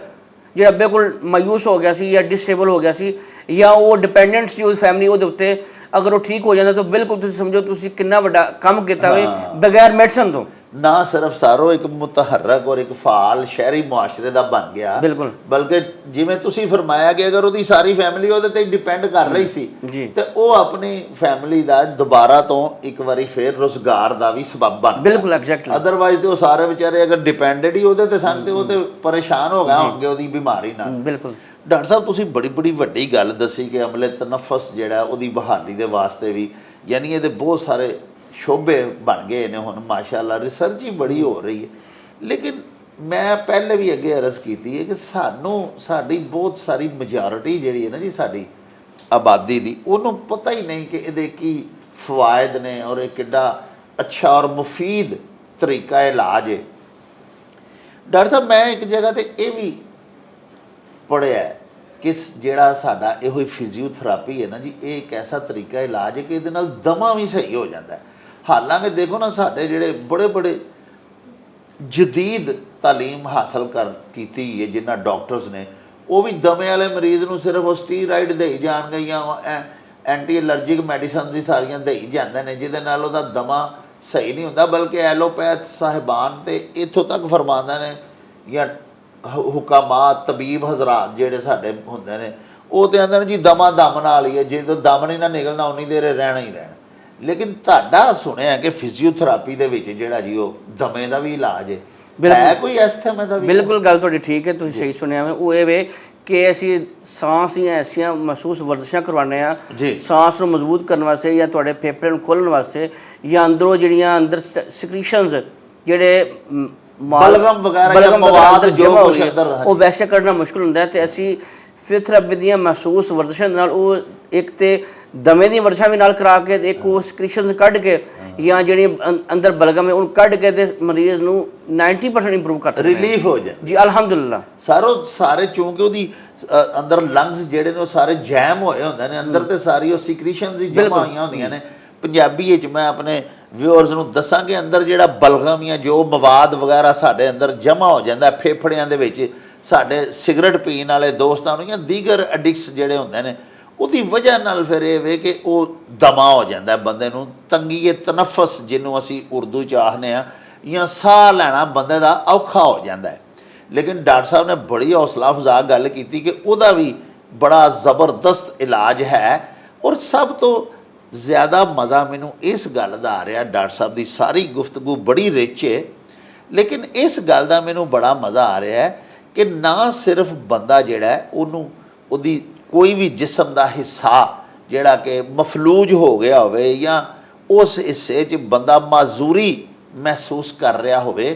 ਜਿਹੜਾ ਬਿਲਕੁਲ ਮਾਯੂਸ ਹੋ ਗਿਆ ਸੀ ਜਾਂ ਡਿਸੇਬਲ ਹੋ ਗਿਆ ਸੀ ਜਾਂ ਉਹ ਡਿਪੈਂਡੈਂਟ ਸੀ ਉਸ ਫੈਮਿਲੀ ਉਹਦੇ ਉੱਤੇ, ਅਗਰ ਉਹ ਠੀਕ ਹੋ ਜਾਂਦਾ ਤਾਂ ਬਿਲਕੁਲ ਤੁਸੀਂ ਸਮਝੋ ਤੁਸੀਂ ਕਿੰਨਾ ਵੱਡਾ ਕੰਮ ਕੀਤਾ ਹੋਵੇ ਬਗੈਰ ਮੈਡੀਸਨ ਤੋਂ। ਨਾ ਸਿਰਫ ਸਾਰੋ ਇੱਕ ਮੁਤਹਰਕ ਔਰ ਇੱਕ ਫਾਲ ਸ਼ਹਿਰੀ ਮੁਆਸ਼ਰੇ ਦਾ ਬਣ ਗਿਆ, ਬਲਕਿ ਜਿਵੇਂ ਤੁਸੀਂ ਫਰਮਾਇਆ ਕਿ ਅਗਰ ਉਹਦੀ ਸਾਰੀ ਫੈਮਿਲੀ ਉਹਦੇ ਤੇ ਡਿਪੈਂਡ ਕਰ ਰਹੀ ਸੀ ਤੇ ਉਹ ਆਪਣੀ ਫੈਮਿਲੀ ਦਾ ਦੁਬਾਰਾ ਤੋਂ ਇੱਕ ਵਾਰੀ ਫੇਰ ਰੁਜ਼ਗਾਰ ਦਾ ਵੀ ਸਬਬ ਬਣ ਗਿਆ। ਬਿਲਕੁਲ ਐਗਜ਼ੈਕਟਲੀ। ਅਦਰਵਾਈਜ਼ ਤੇ ਉਹ ਸਾਰੇ ਵਿਚਾਰੇ ਅਗਰ ਡਿਪੈਂਡਡ ਹੀ ਉਹਦੇ ਤੇ ਸਨ ਤੇ ਉਹ ਤੇ ਪਰੇਸ਼ਾਨ ਹੋ ਗਏ ਹੋਣਗੇ ਉਹਦੀ ਬਿਮਾਰੀ ਨਾਲ। ਬਿਲਕੁਲ। ਡਾਕਟਰ ਸਾਹਿਬ ਤੁਸੀਂ ਬੜੀ ਵੱਡੀ ਗੱਲ ਦੱਸੀ ਕਿ ਅਮਲੇ ਤਨਫਸ ਜਿਹੜਾ ਉਹਦੀ ਬਹਾਲੀ ਦੇ ਵਾਸਤੇ ਵੀ, ਯਾਨੀ ਇਹਦੇ ਬਹੁਤ ਸਾਰੇ ਸ਼ੋਬੇ ਬਣ ਗਏ ਨੇ ਹੁਣ ਮਾਸ਼ਾਅੱਲਾ, ਰਿਸਰਚ ਹੀ ਬੜੀ ਹੋ ਰਹੀ ਹੈ। ਲੇਕਿਨ ਮੈਂ ਪਹਿਲੇ ਵੀ ਅੱਗੇ ਅਰਜ਼ ਕੀਤੀ ਹੈ ਕਿ ਸਾਡੀ ਬਹੁਤ ਸਾਰੀ ਮੈਜੋਰਿਟੀ ਜਿਹੜੀ ਹੈ ਨਾ ਜੀ ਸਾਡੀ ਆਬਾਦੀ ਦੀ, ਉਹਨੂੰ ਪਤਾ ਹੀ ਨਹੀਂ ਕਿ ਇਹਦੇ ਕੀ ਫਵਾਇਦ ਨੇ ਔਰ ਇਹ ਕਿੱਡਾ ਅੱਛਾ ਔਰ ਮੁਫੀਦ ਤਰੀਕਾ ਇਲਾਜ ਹੈ। ਡਾਕਟਰ ਸਾਹਿਬ ਮੈਂ ਇੱਕ ਜਗ੍ਹਾ ਤੇ ਇਹ ਵੀ ਪੜ੍ਹਿਆ ਕਿ ਜਿਹੜਾ ਸਾਡਾ ਇਹੋ ਹੀ ਫਿਜ਼ੀਓਥੈਰੇਪੀ ਹੈ ਨਾ ਜੀ, ਇਹ ਇੱਕ ਐਸਾ ਤਰੀਕਾ ਇਲਾਜ ਹੈ ਕਿ ਇਹਦੇ ਨਾਲ ਦਮਾ ਵੀ ਸਹੀ ਹੋ ਜਾਂਦਾ ਹੈ। ਹਾਲਾਂਕਿ ਦੇਖੋ ਨਾ ਸਾਡੇ ਜਿਹੜੇ ਬੜੇ ਜਦੀਦ ਤਾਲੀਮ ਹਾਸਲ ਕੀਤੀ ਹੈ ਜਿਨ੍ਹਾਂ ਡਾਕਟਰਸ ਨੇ, ਉਹ ਵੀ ਦਮੇ ਵਾਲੇ ਮਰੀਜ਼ ਨੂੰ ਸਿਰਫ ਉਹ ਸਟੀਰਾਇਡ ਦੇਈ ਜਾਣਗੇ ਜਾਂ ਐਂਟੀ ਐਲਰਜਿਕ ਮੈਡੀਸਨ ਦੀ ਸਾਰੀਆਂ ਦੇਈ ਜਾਂਦੇ ਨੇ, ਜਿਹਦੇ ਨਾਲ ਉਹਦਾ ਦਮਾ ਸਹੀ ਨਹੀਂ ਹੁੰਦਾ। ਬਲਕਿ ਐਲੋਪੈਥ ਸਾਹਿਬਾਨ ਤੇ ਇੱਥੋਂ ਤੱਕ ਫਰਮਾਉਂਦੇ ਨੇ ਜਾਂ ਹੁਕਾਮਾਤ ਤਬੀਬ ਹਜ਼ਰਾਤ ਜਿਹੜੇ ਸਾਡੇ ਹੁੰਦੇ ਨੇ, ਉਹ ਤੇ ਆਂਦੇ ਨੇ ਜੀ ਦਮਾ ਦਮ ਨਾਲ ਹੀ ਹੈ, ਜੇ ਤਾਂ ਦਮ ਨਹੀਂ ਨਾ ਨਿਕਲਣਾ ਉਨੀ ਦੇਰ ਰਹਿਣਾ ਹੀ ਰਹਿਣਾ। ਲੇਕਿਨ ਤੁਹਾਡਾ ਸੁਣਿਆ ਕਿ ਫਿਜ਼ੀਓਥੈਰੇਪੀ ਦੇ ਵਿੱਚ ਜਿਹੜਾ ਜੀ ਉਹ ਦਮੇ ਦਾ ਵੀ ਇਲਾਜ ਹੈ ਕੋਈ ਐਸਥਮਾ ਦਾ ਵੀ? ਬਿਲਕੁਲ ਗੱਲ ਤੁਹਾਡੀ ਠੀਕ ਹੈ, ਤੁਸੀਂ ਸਹੀ ਸੁਣਿਆ ਵਾ। ਉਹ ਇਹ ਵੇ ਕਿ ਅਸੀਂ ਸਾਂਸ ਦੀਆਂ ਐਸੀਆਂ ਮਹਿਸੂਸ ਵਰਜ਼ਿਸ਼ਾਂ ਕਰਵਾਉਂਦੇ ਆ ਸਾਂਸ ਨੂੰ ਮਜ਼ਬੂਤ ਕਰਨ ਵਾਸਤੇ, ਜਾਂ ਤੁਹਾਡੇ ਫੇਫੜਿਆਂ ਨੂੰ ਖੋਲ੍ਹਣ ਵਾਸਤੇ, ਜਾਂ ਅੰਦਰੋਂ ਜਿਹੜੀਆਂ ਅੰਦਰ ਸਕ੍ਰੀਸ਼ਨਸ ਜਿਹੜੇ ਬਲਗਮ ਵਗੈਰਾ ਜਾਂ ਮਵਾਦ ਜੋ ਕੁਝ ਅੰਦਰ ਉਹ ਵੈਸੇ ਕੱਢਣਾ ਮੁਸ਼ਕਿਲ ਹੁੰਦਾ ਹੈ। ਤੇ ਅਸੀਂ ਫਿਜ਼ੀਓਥੈਰੇਪੀ ਦੀਆਂ ਮਹਿਸੂਸ ਵਰਜ਼ਿਸ਼ਾਂ ਨਾਲ ਉਹ ਇੱਕ ਤੇ ਦਮੇ ਦੀਆਂ ਵਰਜ਼ਿਸ਼ਾਂ ਵੀ ਨਾਲ ਕਰਾ ਕੇ ਇੱਕ ਉਹ ਸਕ੍ਰੀਸ਼ਨਸ ਕੱਢ ਕੇ ਜਾਂ ਜਿਹੜੀ ਅੰਦਰ ਬਲਗਮ ਹੈ ਉਹਨੂੰ ਕੱਢ ਕੇ ਤੇ ਮਰੀਜ਼ ਨੂੰ 90% ਇੰਪਰੂਵ ਕਰ ਸਕਦੇ ਰਿਲੀਫ ਹੋ ਜਾਏ ਜੀ ਅਲਹਮਦੁਲਿਲਾ। ਸਾਰੇ ਚੂੰਕਿ ਉਹਦੀ ਅੰਦਰ ਲੰਗਸ ਜਿਹੜੇ ਨੇ ਉਹ ਸਾਰੇ ਜੈਮ ਹੋਏ ਹੁੰਦੇ ਨੇ ਅੰਦਰ, ਤੇ ਸਾਰੀ ਉਹ ਸਿਕ੍ਰੀਸ਼ਨਸ ਹੀ ਜਮ੍ਹਾਂ ਹੋਈਆਂ ਹੁੰਦੀਆਂ ਨੇ। ਪੰਜਾਬੀ ਵਿੱਚ ਮੈਂ ਆਪਣੇ ਵਿਊਅਰਸ ਨੂੰ ਦੱਸਾਂ ਕਿ ਅੰਦਰ ਜਿਹੜਾ ਬਲਗਮ ਜਾਂ ਜੋ ਮਵਾਦ ਵਗੈਰਾ ਸਾਡੇ ਅੰਦਰ ਜਮ੍ਹਾਂ ਹੋ ਜਾਂਦਾ ਫੇਫੜਿਆਂ ਦੇ ਵਿੱਚ, ਸਾਡੇ ਸਿਗਰਟ ਪੀਣ ਵਾਲੇ ਦੋਸਤਾਂ ਨੂੰ ਜਾਂ ਦੀਗਰ ਐਡਿਕਟਸ ਜਿਹੜੇ ਹੁੰਦੇ ਨੇ, ਉਹਦੀ ਵਜ੍ਹਾ ਨਾਲ ਫਿਰ ਇਹ ਵੇ ਕਿ ਉਹ ਦਮਾ ਹੋ ਜਾਂਦਾ ਬੰਦੇ ਨੂੰ, ਤੰਗੀਏ ਤਨਫਸ ਜਿਹਨੂੰ ਅਸੀਂ ਉਰਦੂ 'ਚ ਆਖਦੇ ਹਾਂ, ਜਾਂ ਸਾਹ ਲੈਣਾ ਬੰਦੇ ਦਾ ਔਖਾ ਹੋ ਜਾਂਦਾ ਹੈ। ਲੇਕਿਨ ਡਾਕਟਰ ਸਾਹਿਬ ਨੇ ਬੜੀ ਹੌਸਲਾ ਅਫਜ਼ਾ ਗੱਲ ਕੀਤੀ ਕਿ ਉਹਦਾ ਵੀ ਬੜਾ ਜ਼ਬਰਦਸਤ ਇਲਾਜ ਹੈ। ਔਰ ਸਭ ਤੋਂ ਜ਼ਿਆਦਾ ਮਜ਼ਾ ਮੈਨੂੰ ਇਸ ਗੱਲ ਦਾ ਆ ਰਿਹਾ, ਡਾਕਟਰ ਸਾਹਿਬ ਦੀ ਸਾਰੀ ਗੁਫ਼ਤਗੂ ਬੜੀ ਰਿਚ ਹੈ, ਲੇਕਿਨ ਇਸ ਗੱਲ ਦਾ ਮੈਨੂੰ ਬੜਾ ਮਜ਼ਾ ਆ ਰਿਹਾ ਹੈ ਕਿ ਨਾ ਸਿਰਫ ਬੰਦਾ ਜਿਹੜਾ ਉਹਨੂੰ ਉਹਦੀ ਕੋਈ ਵੀ ਜਿਸਮ ਦਾ ਹਿੱਸਾ ਜਿਹੜਾ ਕਿ ਮਫਲੂਜ ਹੋ ਗਿਆ ਹੋਵੇ ਜਾਂ ਉਸ ਹਿੱਸੇ 'ਚ ਬੰਦਾ ਮਾਜ਼ੂਰੀ ਮਹਿਸੂਸ ਕਰ ਰਿਹਾ ਹੋਵੇ,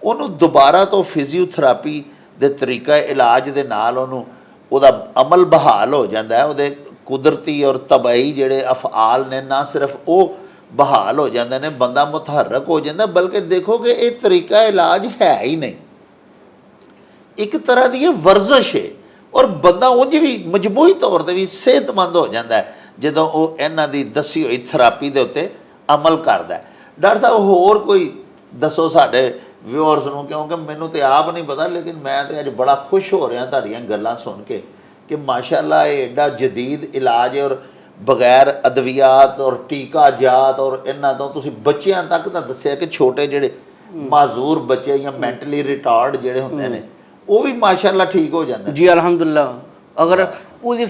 ਉਹਨੂੰ ਦੁਬਾਰਾ ਤੋਂ ਫਿਜ਼ੀਓਥੈਰੇਪੀ ਦੇ ਤਰੀਕਾ ਇਲਾਜ ਦੇ ਨਾਲ ਉਹਦਾ ਅਮਲ ਬਹਾਲ ਹੋ ਜਾਂਦਾ ਹੈ। ਉਹਦੇ ਕੁਦਰਤੀ ਔਰ ਤਬਾਈ ਜਿਹੜੇ ਅਫਆਲ ਨੇ ਨਾ ਸਿਰਫ ਉਹ ਬਹਾਲ ਹੋ ਜਾਂਦੇ ਨੇ, ਬੰਦਾ ਮੁਤਹਰਕ ਹੋ ਜਾਂਦਾ, ਬਲਕਿ ਦੇਖੋ ਕਿ ਇਹ ਤਰੀਕਾ ਇਲਾਜ ਹੈ ਹੀ ਨਹੀਂ, ਇੱਕ ਤਰ੍ਹਾਂ ਦੀ ਇਹ ਵਰਜ਼ਿਸ਼ ਹੈ। ਔਰ ਬੰਦਾ ਉਂਝ ਵੀ ਮਜਮੂਈ ਤੌਰ 'ਤੇ ਵੀ ਸਿਹਤਮੰਦ ਹੋ ਜਾਂਦਾ ਹੈ ਜਦੋਂ ਉਹ ਇਹਨਾਂ ਦੀ ਦੱਸੀ ਹੋਈ ਥੈਰੇਪੀ ਦੇ ਉੱਤੇ ਅਮਲ ਕਰਦਾ। ਡਾਕਟਰ ਸਾਹਿਬ ਹੋਰ ਕੋਈ ਦੱਸੋ ਸਾਡੇ ਵਿਊਅਰਸ ਨੂੰ, ਕਿਉਂਕਿ ਮੈਨੂੰ ਤੇ ਆਪ ਨਹੀਂ ਪਤਾ, ਲੇਕਿਨ ਮੈਂ ਤੇ ਅੱਜ ਬੜਾ ਖੁਸ਼ ਹੋ ਰਿਹਾ ਤੁਹਾਡੀਆਂ ਗੱਲਾਂ ਸੁਣ ਕੇ ਕਿ ਮਾਸ਼ਾਅੱਲਾ ਇਹ ਐਡਾ ਜਦੀਦ ਇਲਾਜ ਹੈ, ਔਰ ਬਗੈਰ ਅਦਵਿਆਤ ਔਰ ਟੀਕਾ ਜਾਤ ਔਰ ਇਹਨਾਂ ਤੋਂ ਤੁਸੀਂ ਬੱਚਿਆਂ ਤੱਕ ਤਾਂ ਦੱਸਿਆ ਕਿ ਛੋਟੇ ਜਿਹੜੇ ਮਾਜ਼ੂਰ ਬੱਚੇ ਜਾਂ ਮੈਂਟਲੀ ਰਿਟਾਰਡ ਜਿਹੜੇ ਹੁੰਦੇ ਨੇ ਉਹ ਵੀ ਮਾਸ਼ਾਅੱਲਾ ਠੀਕ ਹੋ ਜਾਂਦੇ ਜੀ ਅਲਹਮਦੁਲਿਲਾ। ਅਗਰ ਉਹਦੀ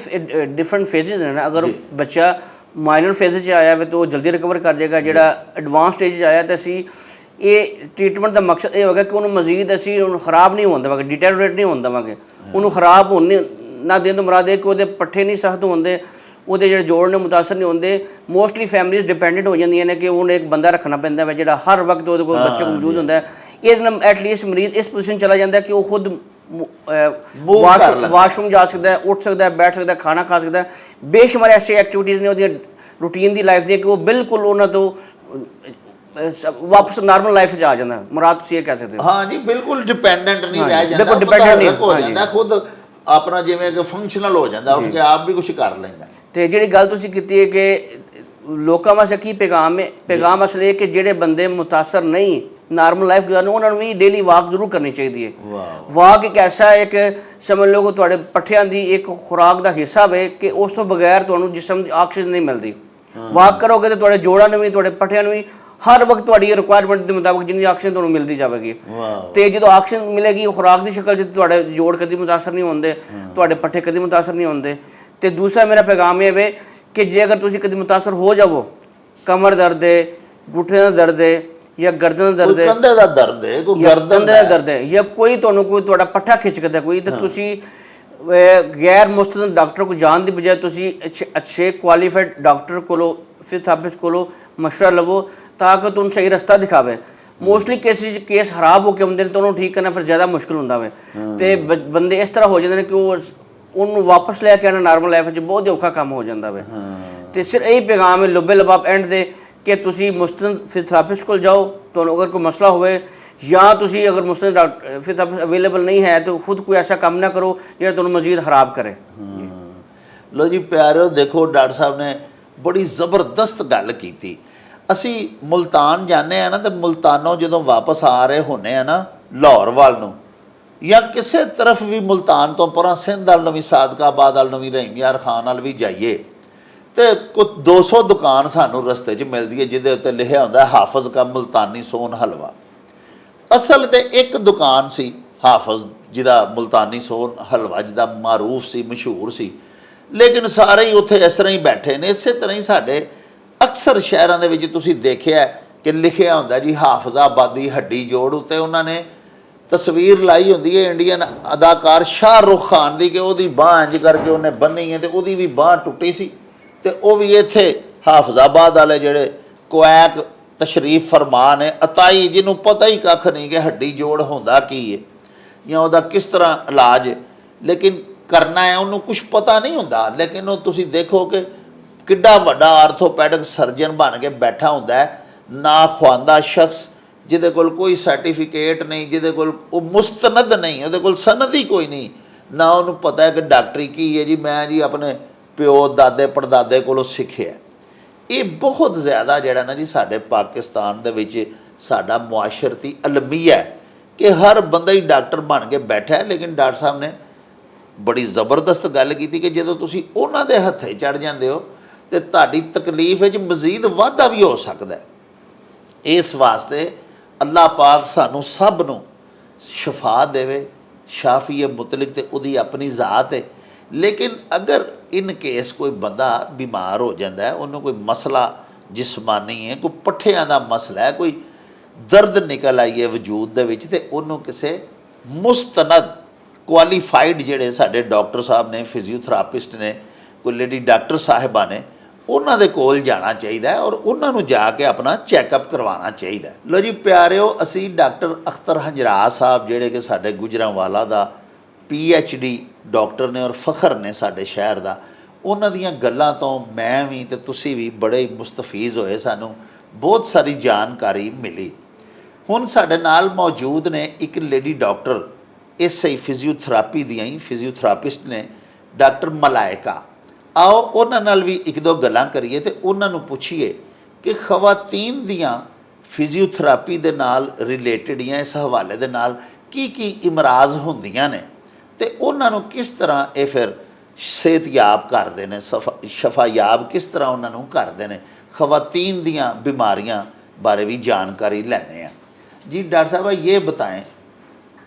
ਡਿਫਰੈਂਟ ਫੇਜ਼ਿਸ ਨੇ ਨਾ, ਅਗਰ ਬੱਚਾ ਮਾਈਨਰ ਫੇਜ਼ 'ਚ ਆਇਆ ਵੇ ਤਾਂ ਉਹ ਜਲਦੀ ਰਿਕਵਰ ਕਰ ਜਾਏਗਾ, ਜਿਹੜਾ ਐਡਵਾਂਸ ਸਟੇਜ 'ਚ ਆਇਆ ਤਾਂ ਅਸੀਂ ਇਹ ਟ੍ਰੀਟਮੈਂਟ ਦਾ ਮਕਸਦ ਇਹ ਹੋਗਾ ਕਿ ਉਹਨੂੰ ਮਜ਼ੀਦ ਅਸੀਂ ਉਹਨੂੰ ਖਰਾਬ ਨਹੀਂ ਹੋਣ ਦੇਵਾਂਗੇ, ਡਿਟੈਰੀਓਰੇਟ ਨਹੀਂ ਹੋਣ ਦੇਵਾਂਗੇ, ਉਹਨੂੰ ਖਰਾਬ ਹੋਣ ਨਾ ਦੇਣ ਤੋਂ ਮੁਰਾਦ ਇਹ ਕਿ ਉਹਦੇ ਪੱਠੇ ਨਹੀਂ ਸਖਤ ਹੁੰਦੇ, ਉਹਦੇ ਜਿਹੜੇ ਜੋੜ ਨੇ ਮੁਤਾਸਰ ਨਹੀਂ ਹੁੰਦੇ। ਮੋਸਟਲੀ ਫੈਮਲੀਜ਼ ਡਿਪੈਂਡੈਂਟ ਹੋ ਜਾਂਦੀਆਂ ਨੇ ਕਿ ਉਹਨੂੰ ਇੱਕ ਬੰਦਾ ਰੱਖਣਾ ਪੈਂਦਾ ਹੈ ਜਿਹੜਾ ਹਰ ਵਕਤ ਉਹਦੇ ਕੋਲ ਬੱਚੇ ਮੌਜੂਦ ਹੁੰਦਾ ਹੈ। ਇਹਦੇ ਨਾਲ ਐਟਲੀਸਟ ਮਰੀਜ਼ ਇਸ ਪੋਜੀਸ਼ਨ ਚਲਾ ਜਾਂਦਾ ਕਿ ਉਹ ਖੁਦ ਵਾਸ਼ਰੂਮ ਜਾ ਸਕਦਾ ਹੈ, ਉੱਠ ਸਕਦਾ ਹੈ, ਬੈਠ ਸਕਦਾ ਹੈ, ਖਾਣਾ ਖਾ ਸਕਦਾ ਹੈ। ਬੇਸ਼ੁਮਾਰ ਐਸੇ ਐਕਟੀਵਿਟੀਜ਼ ਨੇ ਉਹਦੀਆਂ ਰੂਟੀਨ ਦੀ ਲਾਈਫ ਦੀਆਂ ਕਿ ਉਹ ਬਿਲਕੁਲ ਉਹਨਾਂ ਤੋਂ ਵਾਪਸ ਨਾਰਮਲ ਲਾਈਫ 'ਚ ਆ ਜਾਂਦਾ। ਮੁਰਾਦ ਤੁਸੀਂ ਇਹ ਕਹਿ ਸਕਦੇ ਹੋ? ਹਾਂ ਜੀ, ਬਿਲਕੁਲ ਡਿਪੈਂਡੈਂਟ ਨਹੀਂ ਰਹਿ ਜਾਂਦਾ, ਮੁਤਹਰਕ ਹੋ ਜਾਂਦਾ, ਖੁਦ ਆਪਣਾ ਜਿਵੇਂ ਕਿ ਫੰਕਸ਼ਨਲ ਹੋ ਜਾਂਦਾ, ਉੱਠ ਕੇ ਆਪ ਵੀ ਕੁਝ ਕਰ ਲੈਂਦਾ। ਤੇ ਜਿਹੜੀ ਗੱਲ ਤੁਸੀਂ ਕੀਤੀ ਹੈ ਕਿ ਲੋਕਾਂ ਵਾਸਤੇ ਕੀ ਪੈਗਾਮ ਹੈ, ਪੈਗਾਮ ਅਸਲ ਇਹ ਕਿ ਜਿਹੜੇ ਬੰਦੇ ਮੁਤਾਸਰ ਨਹੀਂ ਨਾਰਮਲ ਲਾਈਫ ਗੁਜ਼ਾਰਨ, ਉਹਨਾਂ ਨੂੰ ਵੀ ਡੇਲੀ ਵਾਕ ਜ਼ਰੂਰ ਕਰਨੀ ਚਾਹੀਦੀ ਹੈ। ਵਾਕ ਇੱਕ ਐਸਾ ਇੱਕ ਸਮਝ ਲਓ ਕਿ ਤੁਹਾਡੇ ਪੱਠਿਆਂ ਦੀ ਇੱਕ ਖੁਰਾਕ ਦਾ ਹਿੱਸਾ ਵੇ ਕਿ ਉਸ ਤੋਂ ਬਗੈਰ ਤੁਹਾਨੂੰ ਜਿਸਮ ਦੀ ਆਕਸੀਜਨ ਨਹੀਂ ਮਿਲਦੀ। ਵਾਕ ਕਰੋਗੇ ਤਾਂ ਤੁਹਾਡੇ ਜੋੜਾਂ ਨੂੰ ਵੀ ਤੁਹਾਡੇ ਪੱਠਿਆਂ ਨੂੰ ਵੀ ਹਰ ਵਕਤ ਤੁਹਾਡੀ ਰਿਕੁਆਇਰਮੈਂਟ ਦੇ ਮੁਤਾਬਕ ਜਿੰਨੀ ਆਕਸੀਜਨ ਤੁਹਾਨੂੰ ਮਿਲਦੀ ਜਾਵੇਗੀ। ਤੇ ਜਦੋਂ ਆਕਸੀਜਨ ਮਿਲੇਗੀ ਉਹ ਖੁਰਾਕ ਦੀ ਸ਼ਕਲ 'ਚ ਤੁਹਾਡੇ ਜੋੜ ਕਦੀ ਮੁਤਾਸਰ ਨਹੀਂ ਹੁੰਦੇ, ਤੁਹਾਡੇ ਪੱਠੇ ਕਦੀ ਮੁਤਾਸਰ ਨਹੀਂ ਹੁੰਦੇ। ਤੇ ਦੂਸਰਾ ਮੇਰਾ ਪੈਗਾਮ ਇਹ ਵੇ ਕਿ ਜੇ ਅਗਰ ਤੁਸੀਂ ਕਦੀ ਮੁਤਾਸਰ ਹੋ ਜਾਵੋ, ਕਮਰ ਦਰਦ ਹੈ, ਗੁੱਠੇ ਦਾ ਦਰਦ ਹੈ ਜਾਂ ਗਰਦਨ ਦਾ ਦਰਦ ਹੈ, ਕੰਧੇ ਦਾ ਦਰਦ ਹੈ, ਕੋਈ ਗਰਦਨ ਦਾ ਦਰਦ ਹੈ, ਜਾਂ ਕੋਈ ਤੁਹਾਨੂੰ ਕੋਈ ਤੁਹਾਡਾ ਪੱਠਾ ਖਿੱਚਦਾ ਕੋਈ, ਤਾਂ ਤੁਸੀਂ ਗੈਰ ਮੁਸਤਨਦ ਡਾਕਟਰ ਕੋਲ ਜਾਣ ਦੀ ਬਜਾਏ ਤੁਸੀਂ ਅੱਛੇ ਕੁਆਲੀਫਾਈਡ ਡਾਕਟਰ ਕੋਲੋਂ ਫਿਜ਼ੀਓਥੈਰੇਪਿਸਟ ਕੋਲੋਂ ਮਸ਼ਵਰਾ ਲਵੋ ਤਾਂ ਕਿ ਤੁਹਾਨੂੰ ਸਹੀ ਰਸਤਾ ਦਿਖਾਵੇ। ਮੋਸਟਲੀ ਕੇਸ ਖਰਾਬ ਹੋ ਕੇ ਆਉਂਦੇ ਨੇ ਤਾਂ ਉਹਨੂੰ ਠੀਕ ਕਰਨਾ ਫਿਰ ਜ਼ਿਆਦਾ ਮੁਸ਼ਕਿਲ ਹੁੰਦਾ ਵੇ। ਤੇ ਬੰਦੇ ਇਸ ਤਰ੍ਹਾਂ ਹੋ ਜਾਂਦੇ ਨੇ ਕਿ ਉਹਨੂੰ ਵਾਪਸ ਲੈ ਕੇ ਆਉਣਾ ਨਾਰਮਲ ਲਾਈਫ 'ਚ ਬਹੁਤ ਹੀ ਔਖਾ ਕੰਮ ਹੋ ਜਾਂਦਾ ਵੇ। ਤੇ ਸਿਰ ਇਹੀ ਪੈਗਾਮ ਹੈ ਲੁੱਬੇ ਲਬਾਬ ਐਂਡ ਦੇ ਕਿ ਤੁਸੀਂ ਮੁਸਤਨਦ ਫਿਜ਼ੀਓਥੈਰੇਪਿਸਟ ਕੋਲ ਜਾਓ, ਤੁਹਾਨੂੰ ਅਗਰ ਕੋਈ ਮਸਲਾ ਹੋਵੇ, ਜਾਂ ਤੁਸੀਂ ਅਗਰ ਮੁਸਤਨਦ ਫਿਜ਼ੀਓਥੈਰੇਪਿਸਟ ਅਵੇਲੇਬਲ ਨਹੀਂ ਹੈ ਤਾਂ ਖੁਦ ਕੋਈ ਐਸਾ ਕੰਮ ਨਾ ਕਰੋ ਜਿਹੜਾ ਤੁਹਾਨੂੰ ਮਜ਼ੀਦ ਖਰਾਬ ਕਰੇ। ਲੋ ਜੀ ਪਿਆਰਿਓ, ਦੇਖੋ ਡਾਕਟਰ ਸਾਹਿਬ ਨੇ ਬੜੀ ਜ਼ਬਰਦਸਤ ਗੱਲ ਕੀਤੀ। ਅਸੀਂ ਮੁਲਤਾਨ ਜਾਂਦੇ ਆ ਨਾ, ਤੇ ਮੁਲਤਾਨੋਂ ਜਦੋਂ ਵਾਪਸ ਆ ਰਹੇ ਹੁੰਦੇ ਆ ਨਾ ਲਾਹੌਰ ਵੱਲ ਨੂੰ, ਜਾਂ ਕਿਸੇ ਤਰਫ ਵੀ ਮੁਲਤਾਨ ਤੋਂ ਪਰਾਂ ਸਿੰਧ ਵੱਲ ਨੂੰ ਵੀ, ਸਾਦਕਾਬਾਦ ਵੱਲ ਨੂੰ ਵੀ, ਰਹੀਮ ਯਾਰ ਖਾਨ ਵੱਲ ਵੀ ਜਾਈਏ, ਤੇ ਕੋਈ 200 ਦੁਕਾਨ ਸਾਨੂੰ ਰਸਤੇ 'ਚ ਮਿਲਦੀ ਹੈ ਜਿਹਦੇ ਉੱਤੇ ਲਿਖਿਆ ਹੁੰਦਾ ਹਾਫਿਜ਼ ਕਾ ਮੁਲਤਾਨੀ ਸੋਨ ਹਲਵਾ। ਅਸਲ ਤੇ ਇੱਕ ਦੁਕਾਨ ਸੀ ਹਾਫਿਜ਼ ਜਿਹਦਾ ਮੁਲਤਾਨੀ ਸੋਨ ਹਲਵਾ ਜਿਹਦਾ ਮਾਰੂਫ ਸੀ, ਮਸ਼ਹੂਰ ਸੀ, ਲੇਕਿਨ ਸਾਰੇ ਹੀ ਉੱਥੇ ਇਸ ਤਰ੍ਹਾਂ ਹੀ ਬੈਠੇ ਨੇ। ਇਸੇ ਤਰ੍ਹਾਂ ਹੀ ਸਾਡੇ ਅਕਸਰ ਸ਼ਹਿਰਾਂ ਦੇ ਵਿੱਚ ਤੁਸੀਂ ਦੇਖਿਆ ਕਿ ਲਿਖਿਆ ਹੁੰਦਾ ਜੀ ਹਾਫਿਜ਼ਾਬਾਦੀ ਹੱਡੀ ਜੋੜ ਉੱਤੇ ਉਹਨਾਂ ਨੇ ਤਸਵੀਰ ਲਾਈ ਹੁੰਦੀ ਹੈ ਇੰਡੀਅਨ ਅਦਾਕਾਰ ਸ਼ਾਹਰੁਖ ਖਾਨ ਦੀ, ਕਿ ਉਹਦੀ ਬਾਂਹ ਇੰਜ ਕਰਕੇ ਉਹਨੇ ਬੰਨੀ ਹੈ ਤੇ ਉਹਦੀ ਵੀ ਬਾਂਹ ਟੁੱਟੀ ਸੀ, ਤੇ ਉਹ ਵੀ ਇੱਥੇ ਹਾਫਿਜ਼ਾਬਾਦ ਵਾਲੇ ਜਿਹੜੇ ਕੁਐਕ ਤਸ਼ਰੀਫ ਫਰਮਾ ਨੇ ਅਤਾਈ, ਜਿਹਨੂੰ ਪਤਾ ਹੀ ਕੱਖ ਨਹੀਂ ਕਿ ਹੱਡੀ ਜੋੜ ਹੁੰਦਾ ਕੀ ਹੈ ਜਾਂ ਉਹਦਾ ਕਿਸ ਤਰ੍ਹਾਂ ਇਲਾਜ ਲੇਕਿਨ ਕਰਨਾ ਹੈ, ਉਹਨੂੰ ਕੁਝ ਪਤਾ ਨਹੀਂ ਹੁੰਦਾ। ਲੇਕਿਨ ਉਹ ਤੁਸੀਂ ਦੇਖੋ ਕਿ ਕਿੱਡਾ ਵੱਡਾ ਆਰਥੋਪੈਡਿਕ ਸਰਜਨ ਬਣ ਕੇ ਬੈਠਾ ਹੁੰਦਾ ਹੈ, ਨਾ ਖੁਆਂਦਾ ਸ਼ਖਸ, ਜਿਹਦੇ ਕੋਲ ਕੋਈ ਸਰਟੀਫਿਕੇਟ ਨਹੀਂ, ਜਿਹਦੇ ਕੋਲ ਉਹ ਮੁਸਤਨਦ ਨਹੀਂ, ਉਹਦੇ ਕੋਲ ਸਨਦ ਹੀ ਕੋਈ ਨਹੀਂ, ਨਾ ਉਹਨੂੰ ਪਤਾ ਹੈ ਕਿ ਡਾਕਟਰੀ ਕੀ ਹੈ ਜੀ, ਮੈਂ ਜੀ ਆਪਣੇ ਪਿਓ ਦਾਦੇ ਪੜਦਾਦੇ ਕੋਲੋਂ ਸਿੱਖਿਆ। ਇਹ ਬਹੁਤ ਜ਼ਿਆਦਾ ਜਿਹੜਾ ਨਾ ਜੀ ਸਾਡੇ ਪਾਕਿਸਤਾਨ ਦੇ ਵਿੱਚ ਸਾਡਾ ਮੁਆਸ਼ਰਤੀ ਅਲਮੀਆ ਹੈ ਕਿ ਹਰ ਬੰਦਾ ਹੀ ਡਾਕਟਰ ਬਣ ਕੇ ਬੈਠਾ ਹੈ। ਲੇਕਿਨ ਡਾਕਟਰ ਸਾਹਿਬ ਨੇ ਬੜੀ ਜ਼ਬਰਦਸਤ ਗੱਲ ਕੀਤੀ ਕਿ ਜਦੋਂ ਤੁਸੀਂ ਉਹਨਾਂ ਦੇ ਹੱਥੇ ਚੜ੍ਹ ਜਾਂਦੇ ਹੋ ਤੇ ਤੁਹਾਡੀ ਤਕਲੀਫ ਵਿੱਚ ਮਜ਼ੀਦ ਵਾਧਾ ਵੀ ਹੋ ਸਕਦਾ ਹੈ। ਇਸ ਵਾਸਤੇ ਅੱਲਾਹ ਪਾਕ ਸਾਨੂੰ ਸਭ ਨੂੰ ਸ਼ਫਾ ਦੇਵੇ, ਸ਼ਾਫੀ ਮੁਤਲਕ ਤੇ ਉਹਦੀ ਆਪਣੀ ਜ਼ਾਤ ਹੈ। ਲੇਕਿਨ ਅਗਰ ਇਨ ਕੇਸ ਕੋਈ ਬੰਦਾ ਬਿਮਾਰ ਹੋ ਜਾਂਦਾ ਹੈ, ਉਹਨੂੰ ਕੋਈ ਮਸਲਾ ਜਿਸਮਾਨੀ ਹੈ, ਕੋਈ ਪੱਠਿਆਂ ਦਾ ਮਸਲਾ ਹੈ, ਕੋਈ ਦਰਦ ਨਿਕਲ ਆਈ ਹੈ ਵਜੂਦ ਦੇ ਵਿੱਚ, ਤੇ ਉਹਨੂੰ ਕਿਸੇ ਮੁਸਤਨਦ ਕੁਆਲੀਫਾਈਡ ਜਿਹੜੇ ਸਾਡੇ ਡਾਕਟਰ ਸਾਹਿਬ ਨੇ, ਫਿਜ਼ੀਓਥੈਰੇਪਿਸਟ ਨੇ, ਕੋਈ ਲੇਡੀ ਡਾਕਟਰ ਸਾਹਿਬਾ ਨੇ, ਉਹਨਾਂ ਦੇ ਕੋਲ ਜਾਣਾ ਚਾਹੀਦਾ ਹੈ ਔਰ ਉਹਨਾਂ ਨੂੰ ਜਾ ਕੇ ਆਪਣਾ ਚੈੱਕਅਪ ਕਰਵਾਉਣਾ ਚਾਹੀਦਾ ਹੈ। ਲੋ ਜੀ ਪਿਆਰਿਓ, ਅਸੀਂ ਡਾਕਟਰ ਅਖਤਰ ਹੰਜਰਾ ਸਾਹਿਬ ਜਿਹੜੇ ਕਿ ਸਾਡੇ ਗੁਜਰਾਂਵਾਲਾ ਦਾ PhD ਡਾਕਟਰ ਨੇ ਔਰ ਫਖਰ ਨੇ ਸਾਡੇ ਸ਼ਹਿਰ ਦਾ, ਉਹਨਾਂ ਦੀਆਂ ਗੱਲਾਂ ਤੋਂ ਮੈਂ ਵੀ ਤੇ ਤੁਸੀਂ ਵੀ ਬੜੇ ਹੀ ਮੁਸਤਫੀਜ਼ ਹੋਏ, ਸਾਨੂੰ ਬਹੁਤ ਸਾਰੀ ਜਾਣਕਾਰੀ ਮਿਲੀ। ਹੁਣ ਸਾਡੇ ਨਾਲ ਮੌਜੂਦ ਨੇ ਇੱਕ ਲੇਡੀ ਡਾਕਟਰ, ਇਸੇ ਹੀ ਫਿਜ਼ੀਓਥੈਰੇਪੀ ਦੀਆਂ ਹੀ ਫਿਜ਼ੀਓਥੈਰੇਪਿਸਟ ਨੇ, ਡਾਕਟਰ ਮਲਾਇਕਾ। ਆਓ ਉਹਨਾਂ ਨਾਲ ਵੀ ਇੱਕ ਦੋ ਗੱਲਾਂ ਕਰੀਏ ਤੇ ਉਹਨਾਂ ਨੂੰ ਪੁੱਛੀਏ ਕਿ ਖਵਾਤੀਨ ਦੀਆਂ ਫਿਜ਼ੀਓਥੈਰੇਪੀ ਦੇ ਨਾਲ ਰਿਲੇਟਡ ਜਾਂ ਇਸ ਹਵਾਲੇ ਦੇ ਨਾਲ ਕੀ ਕੀ ਇਮਰਾਜ਼ ਹੁੰਦੀਆਂ ਨੇ ਤੇ ਉਹਨਾਂ ਨੂੰ ਕਿਸ ਤਰ੍ਹਾਂ ਇਹ ਫਿਰ ਸਿਹਤਯਾਬ ਕਰਦੇ ਨੇ, ਸ਼ਫਾਯਾਬ ਕਿਸ ਤਰ੍ਹਾਂ ਉਹਨਾਂ ਨੂੰ ਕਰਦੇ ਨੇ। ਖਵਾਤੀਨ ਦੀਆਂ बीमारियां बारे भी जानकारी लेने हैं। जी डॉक्टर साहब ये बताएं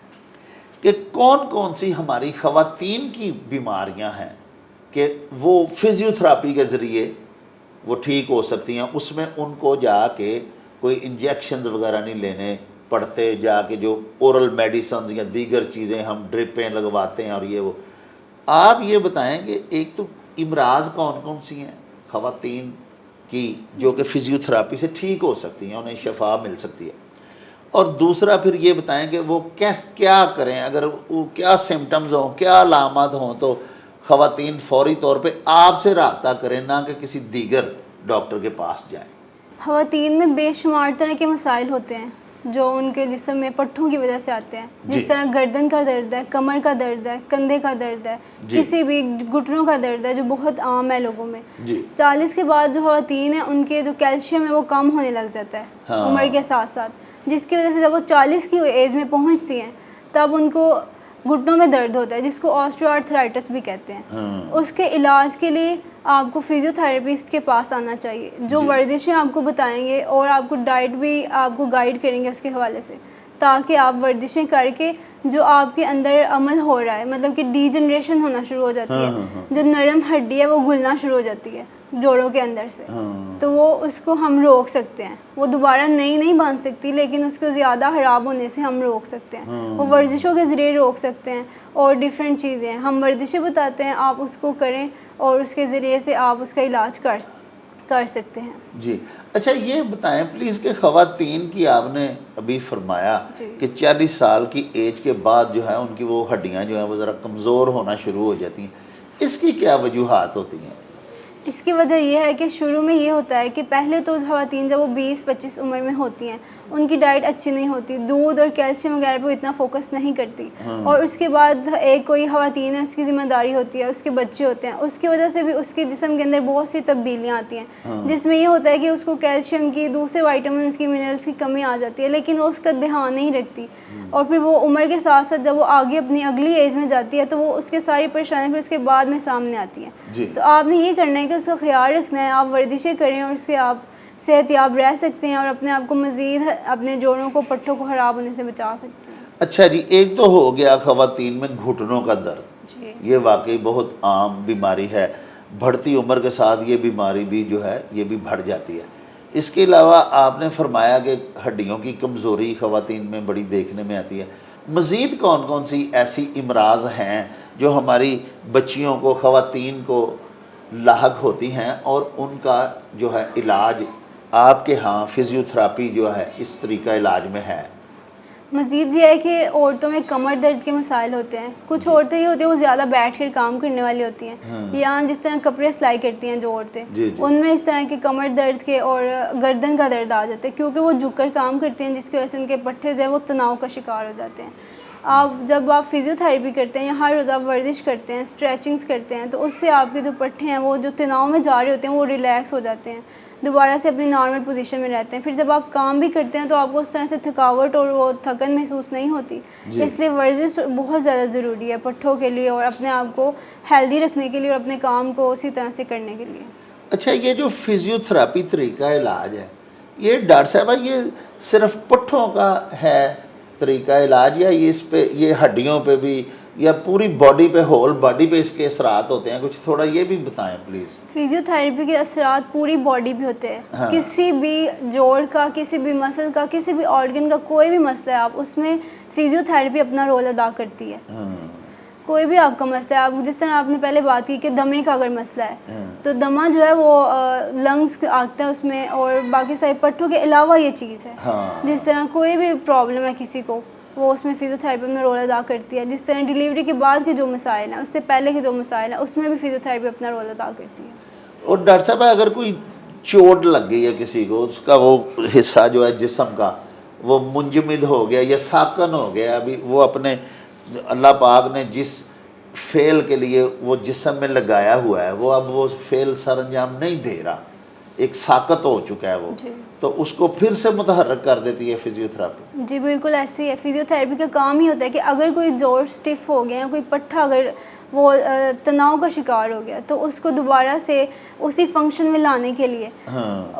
कि कौन कौन सी हमारी खवातीन की बीमारियां हैं कि वो फिज़ियोथेरेपी के ज़रिए वो ठीक हो सकती हैं, उसमें उनको जाके कोई इंजेक्शन वगैरह नहीं लेने पड़ते, जाके जो ओरल मेडिसिन या दीगर चीज़ें हम ड्रिपें लगवाते हैं और ये वो। आप ये बताएं कि एक तो इमराज कौन कौन सी हैं खवातीन की जो कि फ़िज़ियोथेरेपी से ठीक हो सकती हैं, उन्हें शफा मिल सकती है, और दूसरा फिर ये बताएं कि वो क्या करें अगर वो क्या सिम्टम्स हों, क्या अलामत हों तो ख़वातीन फ़ौरी तौर पे आपसे रब्ता करें, ना कि किसी दीगर डॉक्टर के पास जाएं। ख़वातीन में बेशुमार तरह के मसाइल होते हैं जो उनके जिस्म में पट्ठों की वजह से आते हैं, जिस तरह गर्दन का दर्द है, कमर का दर्द है, कंधे का दर्द है, किसी भी घुटनों का दर्द है जो बहुत आम है लोगों में। 40 के बाद जो ख़वातीन है उनके जो कैल्शियम है वो कम होने लग जाता है हाँ। उम्र के साथ साथ, जिसकी वजह से जब वो 40 की एज में पहुंचती हैं तब उनको घुटनों में दर्द होता है जिसको ऑस्टियोआर्थराइटिस भी कहते हैं हाँ। उसके इलाज के लिए आपको फिजियोथेरेपिस्ट के पास आना चाहिए जो वर्जिशें आपको बताएंगे और आपको डाइट भी आपको गाइड करेंगे उसके हवाले से, ताकि आप वर्जिशें करके जो आपके अंदर अमल हो रहा है, मतलब कि डीजनरेशन होना शुरू हो जाती है, जो नरम हड्डी है वो घुलना शुरू हो जाती है जोड़ों के अंदर से, तो वो उसको हम रोक सकते हैं। वो दोबारा नई नहीं बन सकती लेकिन उसको ज़्यादा ख़राब होने से हम रोक सकते हैं, वो वर्जिशों के ज़रिए रोक सकते हैं। और डिफरेंट चीज़ें हम वर्जिशें बताते हैं, आप उसको करें और उसके ज़रिए से आप उसका इलाज कर सकते हैं। जी अच्छा, ये बताएं प्लीज़ कि ख़वातीन की आपने अभी फरमाया कि 40 साल की एज के बाद जो है उनकी वो हड्डियां जो हैं वो ज़रा कमज़ोर होना शुरू हो जाती हैं, इसकी क्या वजूहात होती हैं? इसकी वजह यह है कि शुरू में ये होता है कि पहले तो ख़वातीन जब वो 20-25 उम्र में होती हैं उनकी डाइट अच्छी नहीं होती, दूध और कैल्शियम वगैरह पे इतना फोकस नहीं करती और उसके बाद एक कोई ख़वातीन है उसकी ज़िम्मेदारी होती है, उसके बच्चे होते हैं, उसकी वजह से भी उसके जिस्म के अंदर बहुत सी तब्दीलियाँ आती हैं जिसमें ये होता है कि उसको कैल्शियम की, दूसरे वाइटामिन की, मिनरल्स की कमी आ जाती है लेकिन वो उसका ध्यान नहीं रखती और फिर वो उम्र के साथ साथ जब वो आगे अपनी अगली एज में जाती है तो वो उसके सारी परेशानियाँ फिर उसके बाद में सामने आती हैं। तो आपने ये करना है कि उसका ख्याल रखना है, आप वर्जिशें करें और उससे आप सेहतयाब रह सकते हैं और अपने आप को मज़ीद अपने जोड़ों को, पट्टों को ख़राब होने से बचा सकते हैं। अच्छा जी, एक तो हो गया ख़वातीन में घुटनों का दर्द, ये वाकई बहुत आम बीमारी है। बढ़ती उम्र के साथ ये बीमारी भी जो है ये भी बढ़ जाती है। इसके अलावा आपने फरमाया कि हड्डियों की कमज़ोरी ख़वातीन में बड़ी देखने में आती है। मज़ीद कौन कौन सी ऐसी इमराज़ हैं जो हमारी बच्चियों को, ख़वातीन को लाहक होती हैं और उनका जो है इलाज आपके यहाँ फिज़ियोथेरेपी जो है इस तरीका इलाज में है? मज़ीद ये है कि औरतों में कमर दर्द के मसाइल होते हैं। कुछ औरतें ये होती हैं वो ज़्यादा बैठ कर काम करने वाली होती हैं, या जिस तरह कपड़े सिलाई करती हैं जो औरतें, उनमें इस तरह के कमर दर्द के और गर्दन का दर्द आ जाता है, क्योंकि वो झुककर काम करती हैं, जिसकी वजह से उनके पट्टे जो है वो तनाव का शिकार हो जाते हैं। जब आप फिज़ियोथेरेपी करते हैं या हर रोज़ आप वर्जिश करते हैं, स्ट्रेचिंग्स करते हैं, तो उससे आपके जो पट्टे हैं वो जो तनाव में जा रहे होते हैं वो रिलैक्स हो जाते हैं, दोबारा से अपनी नॉर्मल पोजीशन में रहते हैं। फिर जब आप काम भी करते हैं तो आपको उस तरह से थकावट और वो थकन महसूस नहीं होती। इसलिए वर्जिश बहुत ज़्यादा ज़रूरी है पट्ठों के लिए और अपने आप को हेल्दी रखने के लिए और अपने काम को उसी तरह से करने के लिए। अच्छा, ये जो फिज़ियोथेरेपी तरीका इलाज है, ये डॉक्टर साहब ये सिर्फ पट्ठों का है तरीका इलाज, या ये इस पे, ये हड्डियों पे भी या पूरी बॉडी पे, होल बॉडी पे इसके असरात होते हैं? कुछ थोड़ा ये भी बताएं प्लीज़। फिजियोथेरेपी के असरात पूरी बॉडी पे होते हैं। हाँ। किसी भी जोड़ का, किसी भी मसल का, किसी भी ऑर्गन का कोई भी मसला है, आप उसमें फिजियोथेरेपी अपना रोल अदा करती है। कोई भी आपका मसला है, आप जिस तरह आपने पहले बात की कि दमे का अगर मसला है तो दमा जो है वो लंग्स आता है उसमें, और बाकी सारे पट्टों के अलावा ये चीज़ है। हाँ। जिस तरह कोई भी प्रॉब्लम है किसी को, वो उसमें फिजियोथेरेपी में रोल अदा करती है। जिस तरह डिलीवरी के बाद के जो मसाइल हैं, उससे पहले के जो मसाइल हैं, उसमें भी फिजियोथेरेपी अपना रोल अदा करती है। और डॉक्टर साहब अगर कोई चोट लग गई है किसी को, उसका वो हिस्सा जो है जिस्म का वो मुंजमद हो गया या साकन हो गया, अभी वो अपने अल्लाह पाक ने जिस फेल के लिए वो जिस्म में लगाया हुआ है वो अब वो फेल सर अंजाम नहीं दे रहा, एक साकत हो चुका है वो, तो उसको फिर से मुतहर्रक कर देती है फिजियोथेरेपी? जी बिल्कुल ऐसे ही है। फिजियोथेरेपी का काम ही होता है कि अगर कोई जोड़ स्टिफ हो गया, कोई पट्ठा अगर वो तनाव का शिकार हो गया, तो उसको दोबारा से उसी फंक्शन में लाने के लिए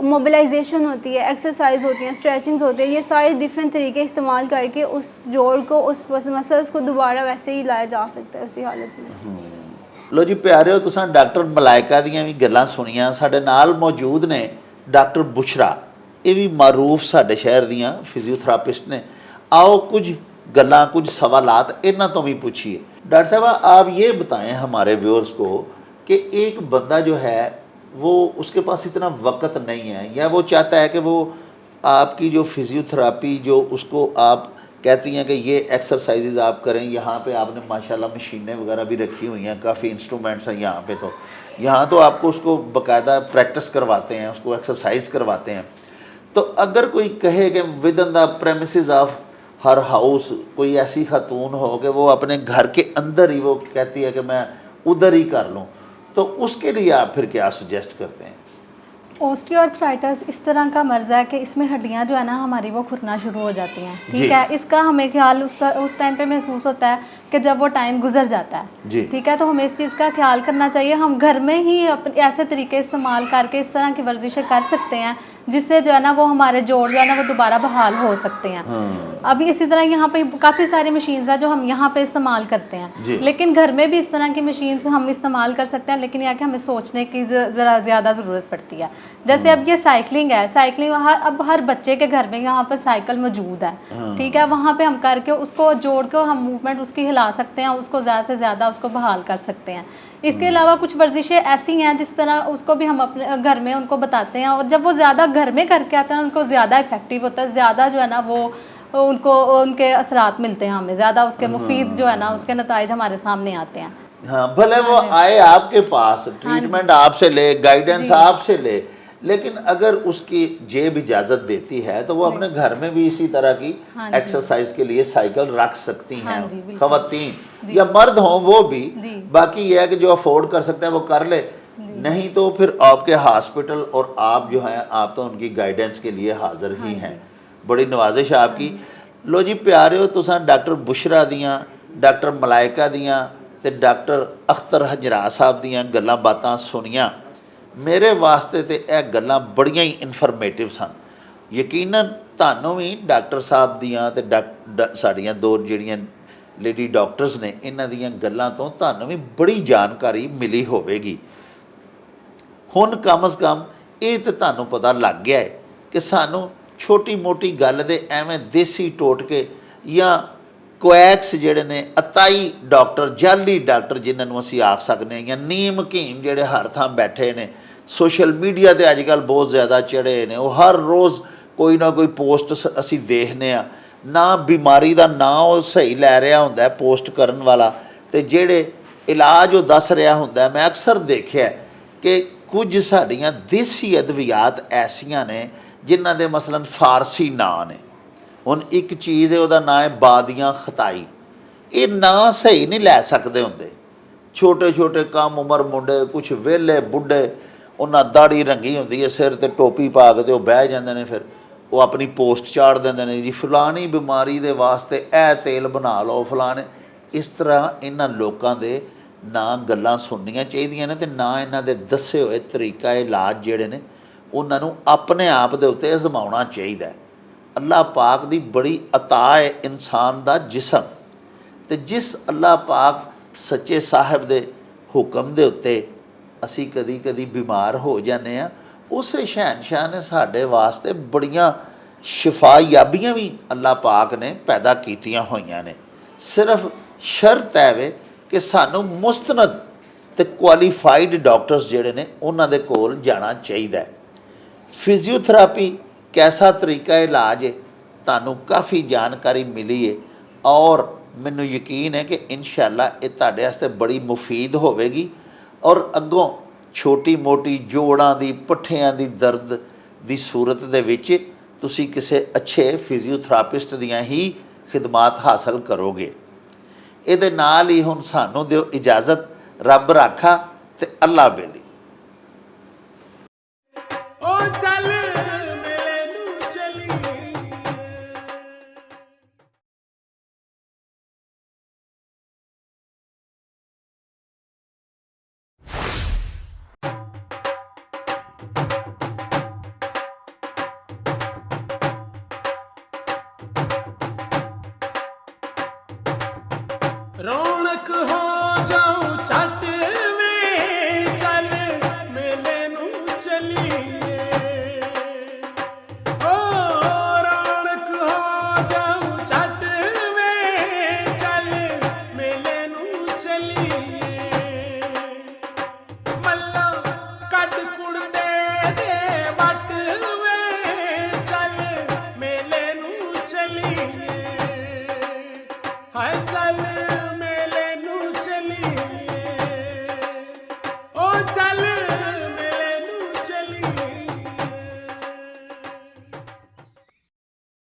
मोबिलाइजेशन होती है, एक्सरसाइज होती है, स्ट्रेचिंग्स होती है, ये सारे डिफरेंट तरीके इस्तेमाल करके उस जोड़ को, उस मसल्स को दोबारा वैसे ही लाया जा सकता है उसी हालत में। लो जी प्यारे हो, तुसां डॉक्टर मलाइका दीयां भी गल्लां सुनियां। साडे नाल मौजूद ने डॉक्टर बुशरा, ये भी मारूफ साडे शहर दीयां फिजियोथेरापिस्ट ने। आओ कुछ गल्लां, कुछ सवालात इन्हां तो भी पूछिए। डॉक्टर साहब आप ये बताएं हमारे व्यूअर्स को कि एक बंदा जो है वो, उसके पास इतना वक्त नहीं है, या वो चाहता है कि वो आपकी जो फिजियोथेरापी जो उसको आप कहती हैं कि ये एक्सरसाइजेज आप करें, यहाँ पे आपने माशाल्लाह मशीनें वगैरह भी रखी हुई हैं, काफ़ी इंस्ट्रूमेंट्स हैं यहाँ पे, तो यहाँ तो आपको उसको बाकायदा प्रैक्टिस करवाते हैं, उसको एक्सरसाइज करवाते हैं। तो अगर कोई कहे कि with in the premises of her house कोई ऐसी खातून हो कि वो अपने घर के अंदर ही वो कहती है कि मैं उधर ही कर लूँ, तो उसके लिए आप फिर क्या सजेस्ट करते हैं? ऑस्टियोआर्थराइटिस इस तरह का मर्ज़ है कि इसमें हड्डियां जो है ना हमारी वो खुरना शुरू हो जाती हैं। ठीक है, इसका हमें ख्याल उस टाइम पे महसूस होता है कि जब वो टाइम गुजर जाता है। ठीक है, तो हमें इस चीज़ का ख्याल करना चाहिए। हम घर में ही ऐसे तरीके इस्तेमाल करके इस तरह की वर्जिशें कर सकते हैं जिससे जो है ना वो हमारे जोड़ जो है ना वो दोबारा बहाल हो सकते हैं। अभी इसी तरह यहाँ पे काफ़ी सारी मशीन्स हैं जो हम यहाँ पे इस्तेमाल करते हैं, लेकिन घर में भी इस तरह की मशीन्स हम इस्तेमाल कर सकते हैं, लेकिन यह कि हमें सोचने की ज़रा ज़्यादा ज़रूरत पड़ती है। जैसे अब ये साइकिलिंग है, साइकिलिंग अब हर बच्चे के घर में यहाँ पर साइकिल मौजूद है। ठीक है, वहाँ पे हम करके उसको जोड़ के हम मूवमेंट उसकी हिला सकते हैं, उसको ज़्यादा से ज़्यादा उसको बहाल कर सकते हैं। इसके अलावा कुछ वर्जिशें ऐसी हैं जिस तरह उसको भी हम अपने घर में उनको बताते हैं, और जब वो ज़्यादा घर में करके आते हैं उनको ज़्यादा इफेक्टिव होता है, ज़्यादा जो है ना वो उनको उनके असरात मिलते हैं, हमें ज़्यादा उसके मुफीद जो है ना उसके नताइज हमारे सामने आते हैं। हाँ, भले वो आए आपके पास, ट्रीटमेंट आपसे ले, गाइडेंस आपसे ले, लेकिन अगर उसकी जेब इजाज़त देती है तो वो अपने घर में भी इसी तरह की एक्सरसाइज के लिए साइकिल रख सकती हैं, खवातीन या मर्द हों वो भी। बाकी ये है कि जो अफोर्ड कर सकते हैं वो कर ले, नहीं तो फिर आपके हॉस्पिटल और आप जो हैं आप तो उनकी गाइडेंस के लिए हाजिर ही हैं। बड़ी नवाजिश आपकी। लो जी प्यारे हो, तुसां डॉक्टर बुशरा दियां, डॉक्टर मलाइका दियां ते डॉक्टर अख्तर हजरा साहब दियां गल्लां बातां सुनियां। मेरे वास्ते तो यह गल्लां बड़ियां ही इनफॉर्मेटिव सन। यकीनन तुहानूं भी डॉक्टर साहब दियां ते साड़ियां दो जिहड़ियां ਲੇਡੀ ਡਾਕਟਰਸ ਨੇ, ਇਹਨਾਂ ਦੀਆਂ ਗੱਲਾਂ ਤੋਂ ਤੁਹਾਨੂੰ ਵੀ ਬੜੀ ਜਾਣਕਾਰੀ ਮਿਲੀ ਹੋਵੇਗੀ। ਹੁਣ ਕਮ ਸੇ ਕਮ ਇਹ ਤਾਂ ਤੁਹਾਨੂੰ ਪਤਾ ਲੱਗ ਗਿਆ ਹੈ ਕਿ ਸਾਨੂੰ ਛੋਟੀ ਮੋਟੀ ਗੱਲ ਦੇ ਐਵੇਂ ਦੇਸੀ ਟੋਟਕੇ ਜਾਂ ਕੁਐਕਸ ਜਿਹੜੇ ਨੇ, ਅਤਾਈ ਡਾਕਟਰ, ਜਾਲੀ ਡਾਕਟਰ ਜਿਨ੍ਹਾਂ ਨੂੰ ਅਸੀਂ ਆਖ ਸਕਦੇ ਹਾਂ, ਜਾਂ ਨੀਮ ਹਕੀਮ ਜਿਹੜੇ ਹਰ ਥਾਂ ਬੈਠੇ ਨੇ, ਸੋਸ਼ਲ ਮੀਡੀਆ 'ਤੇ ਅੱਜ ਕੱਲ੍ਹ ਬਹੁਤ ਜ਼ਿਆਦਾ ਚੜ੍ਹੇ ਨੇ, ਉਹ ਹਰ ਰੋਜ਼ ਕੋਈ ਨਾ ਕੋਈ ਪੋਸਟ ਅਸੀਂ ਦੇਖਦੇ ਹਾਂ। ਨਾ ਬਿਮਾਰੀ ਦਾ ਨਾਂ ਉਹ ਸਹੀ ਲੈ ਰਿਹਾ ਹੁੰਦਾ ਪੋਸਟ ਕਰਨ ਵਾਲਾ, ਅਤੇ ਜਿਹੜੇ ਇਲਾਜ ਉਹ ਦੱਸ ਰਿਹਾ ਹੁੰਦਾ, ਮੈਂ ਅਕਸਰ ਦੇਖਿਆ ਕਿ ਕੁਝ ਸਾਡੀਆਂ ਦੇਸੀ ਅਦਵਿਆਤ ਐਸੀਆਂ ਨੇ ਜਿਨ੍ਹਾਂ ਦੇ ਮਸਲਨ ਫਾਰਸੀ ਨਾਂ ਨੇ। ਹੁਣ ਇੱਕ ਚੀਜ਼ ਹੈ, ਉਹਦਾ ਨਾਂ ਹੈ ਬਾਦੀਆਂ ਖਤਾਈ। ਇਹ ਨਾਂ ਸਹੀ ਨਹੀਂ ਲੈ ਸਕਦੇ ਹੁੰਦੇ। ਛੋਟੇ ਛੋਟੇ ਕਮ ਉਮਰ ਮੁੰਡੇ, ਕੁਛ ਵਿਹਲੇ ਬੁੱਢੇ, ਉਹਨਾਂ ਦਾੜੀ ਰੰਗੀ ਹੁੰਦੀ ਹੈ, ਸਿਰ 'ਤੇ ਟੋਪੀ ਪਾ ਕੇ, ਤੇ ਉਹ ਬਹਿ ਜਾਂਦੇ ਨੇ, ਫਿਰ ਉਹ ਆਪਣੀ ਪੋਸਟ ਚਾੜ ਦਿੰਦੇ ਨੇ ਜੀ, ਫਲਾਣੀ ਬਿਮਾਰੀ ਦੇ ਵਾਸਤੇ ਇਹ ਤੇਲ ਬਣਾ ਲਓ, ਫਲਾਣੇ। ਇਸ ਤਰ੍ਹਾਂ ਇਹਨਾਂ ਲੋਕਾਂ ਦੇ ਨਾ ਗੱਲਾਂ ਸੁਣਨੀਆਂ ਚਾਹੀਦੀਆਂ ਨੇ, ਅਤੇ ਨਾ ਇਹਨਾਂ ਦੇ ਦੱਸੇ ਹੋਏ ਤਰੀਕਾ ਇਲਾਜ ਜਿਹੜੇ ਨੇ ਉਹਨਾਂ ਨੂੰ ਆਪਣੇ ਆਪ ਦੇ ਉੱਤੇ ਅਜ਼ਮਾਉਣਾ ਚਾਹੀਦਾ। ਅੱਲਾਹ ਪਾਕ ਦੀ ਬੜੀ ਅਤਾ ਹੈ ਇਨਸਾਨ ਦਾ ਜਿਸਮ, ਅਤੇ ਜਿਸ ਅੱਲਾਹ ਪਾਕ ਸੱਚੇ ਸਾਹਿਬ ਦੇ ਹੁਕਮ ਦੇ ਉੱਤੇ ਅਸੀਂ ਕਦੀ ਕਦੀ ਬਿਮਾਰ ਹੋ ਜਾਂਦੇ ਹਾਂ, ਉਸੇ ਸ਼ਹਿਨशाह ਨੇ ਸਾਡੇ ਵਾਸਤੇ ਬੜੀਆਂ ਸ਼ਿਫਾਯਾਬੀਆਂ ਵੀ ਅੱਲਾਹ ਪਾਕ ਨੇ ਪੈਦਾ ਕੀਤੀਆਂ ਹੋਈਆਂ ਨੇ। ਸਿਰਫ ਸ਼ਰਤ ਹੈ ਵੇ ਕਿ ਸਾਨੂੰ ਮੁਸਤਨਦ ਅਤੇ ਕੁਆਲੀਫਾਈਡ ਡਾਕਟਰਸ ਜਿਹੜੇ ਨੇ ਉਹਨਾਂ ਦੇ ਕੋਲ ਜਾਣਾ ਚਾਹੀਦਾ। ਫਿਜ਼ੀਓਥੈਰੇਪੀ ਕੈਸਾ ਤਰੀਕਾ ਇਲਾਜ ਹੈ, ਤੁਹਾਨੂੰ ਕਾਫੀ ਜਾਣਕਾਰੀ ਮਿਲੀ ਹੈ, ਔਰ ਮੈਨੂੰ ਯਕੀਨ ਹੈ ਕਿ ਇਨਸ਼ਾਅੱਲਾ ਇਹ ਤੁਹਾਡੇ ਵਾਸਤੇ ਬੜੀ ਮੁਫੀਦ ਹੋਵੇਗੀ। ਔਰ ਅੱਗੋਂ ਛੋਟੀ ਮੋਟੀ ਜੋੜਾਂ ਦੀ, ਪੱਠਿਆਂ ਦੀ ਦਰਦ ਦੀ ਸੂਰਤ ਦੇ ਵਿੱਚ ਤੁਸੀਂ ਕਿਸੇ ਅੱਛੇ ਫਿਜ਼ੀਓਥੈਰੇਪਿਸਟ ਦੀਆਂ ਹੀ ਖਿਦਮਾਤ ਹਾਸਲ ਕਰੋਗੇ। ਇਹਦੇ ਨਾਲ ਹੀ ਹੁਣ ਸਾਨੂੰ ਦਿਓ ਇਜਾਜ਼ਤ, ਰੱਬ ਰਾਖਾ ਤੇ ਅੱਲਾ ਬੇਲੀ। रौनक हो जाऊं चट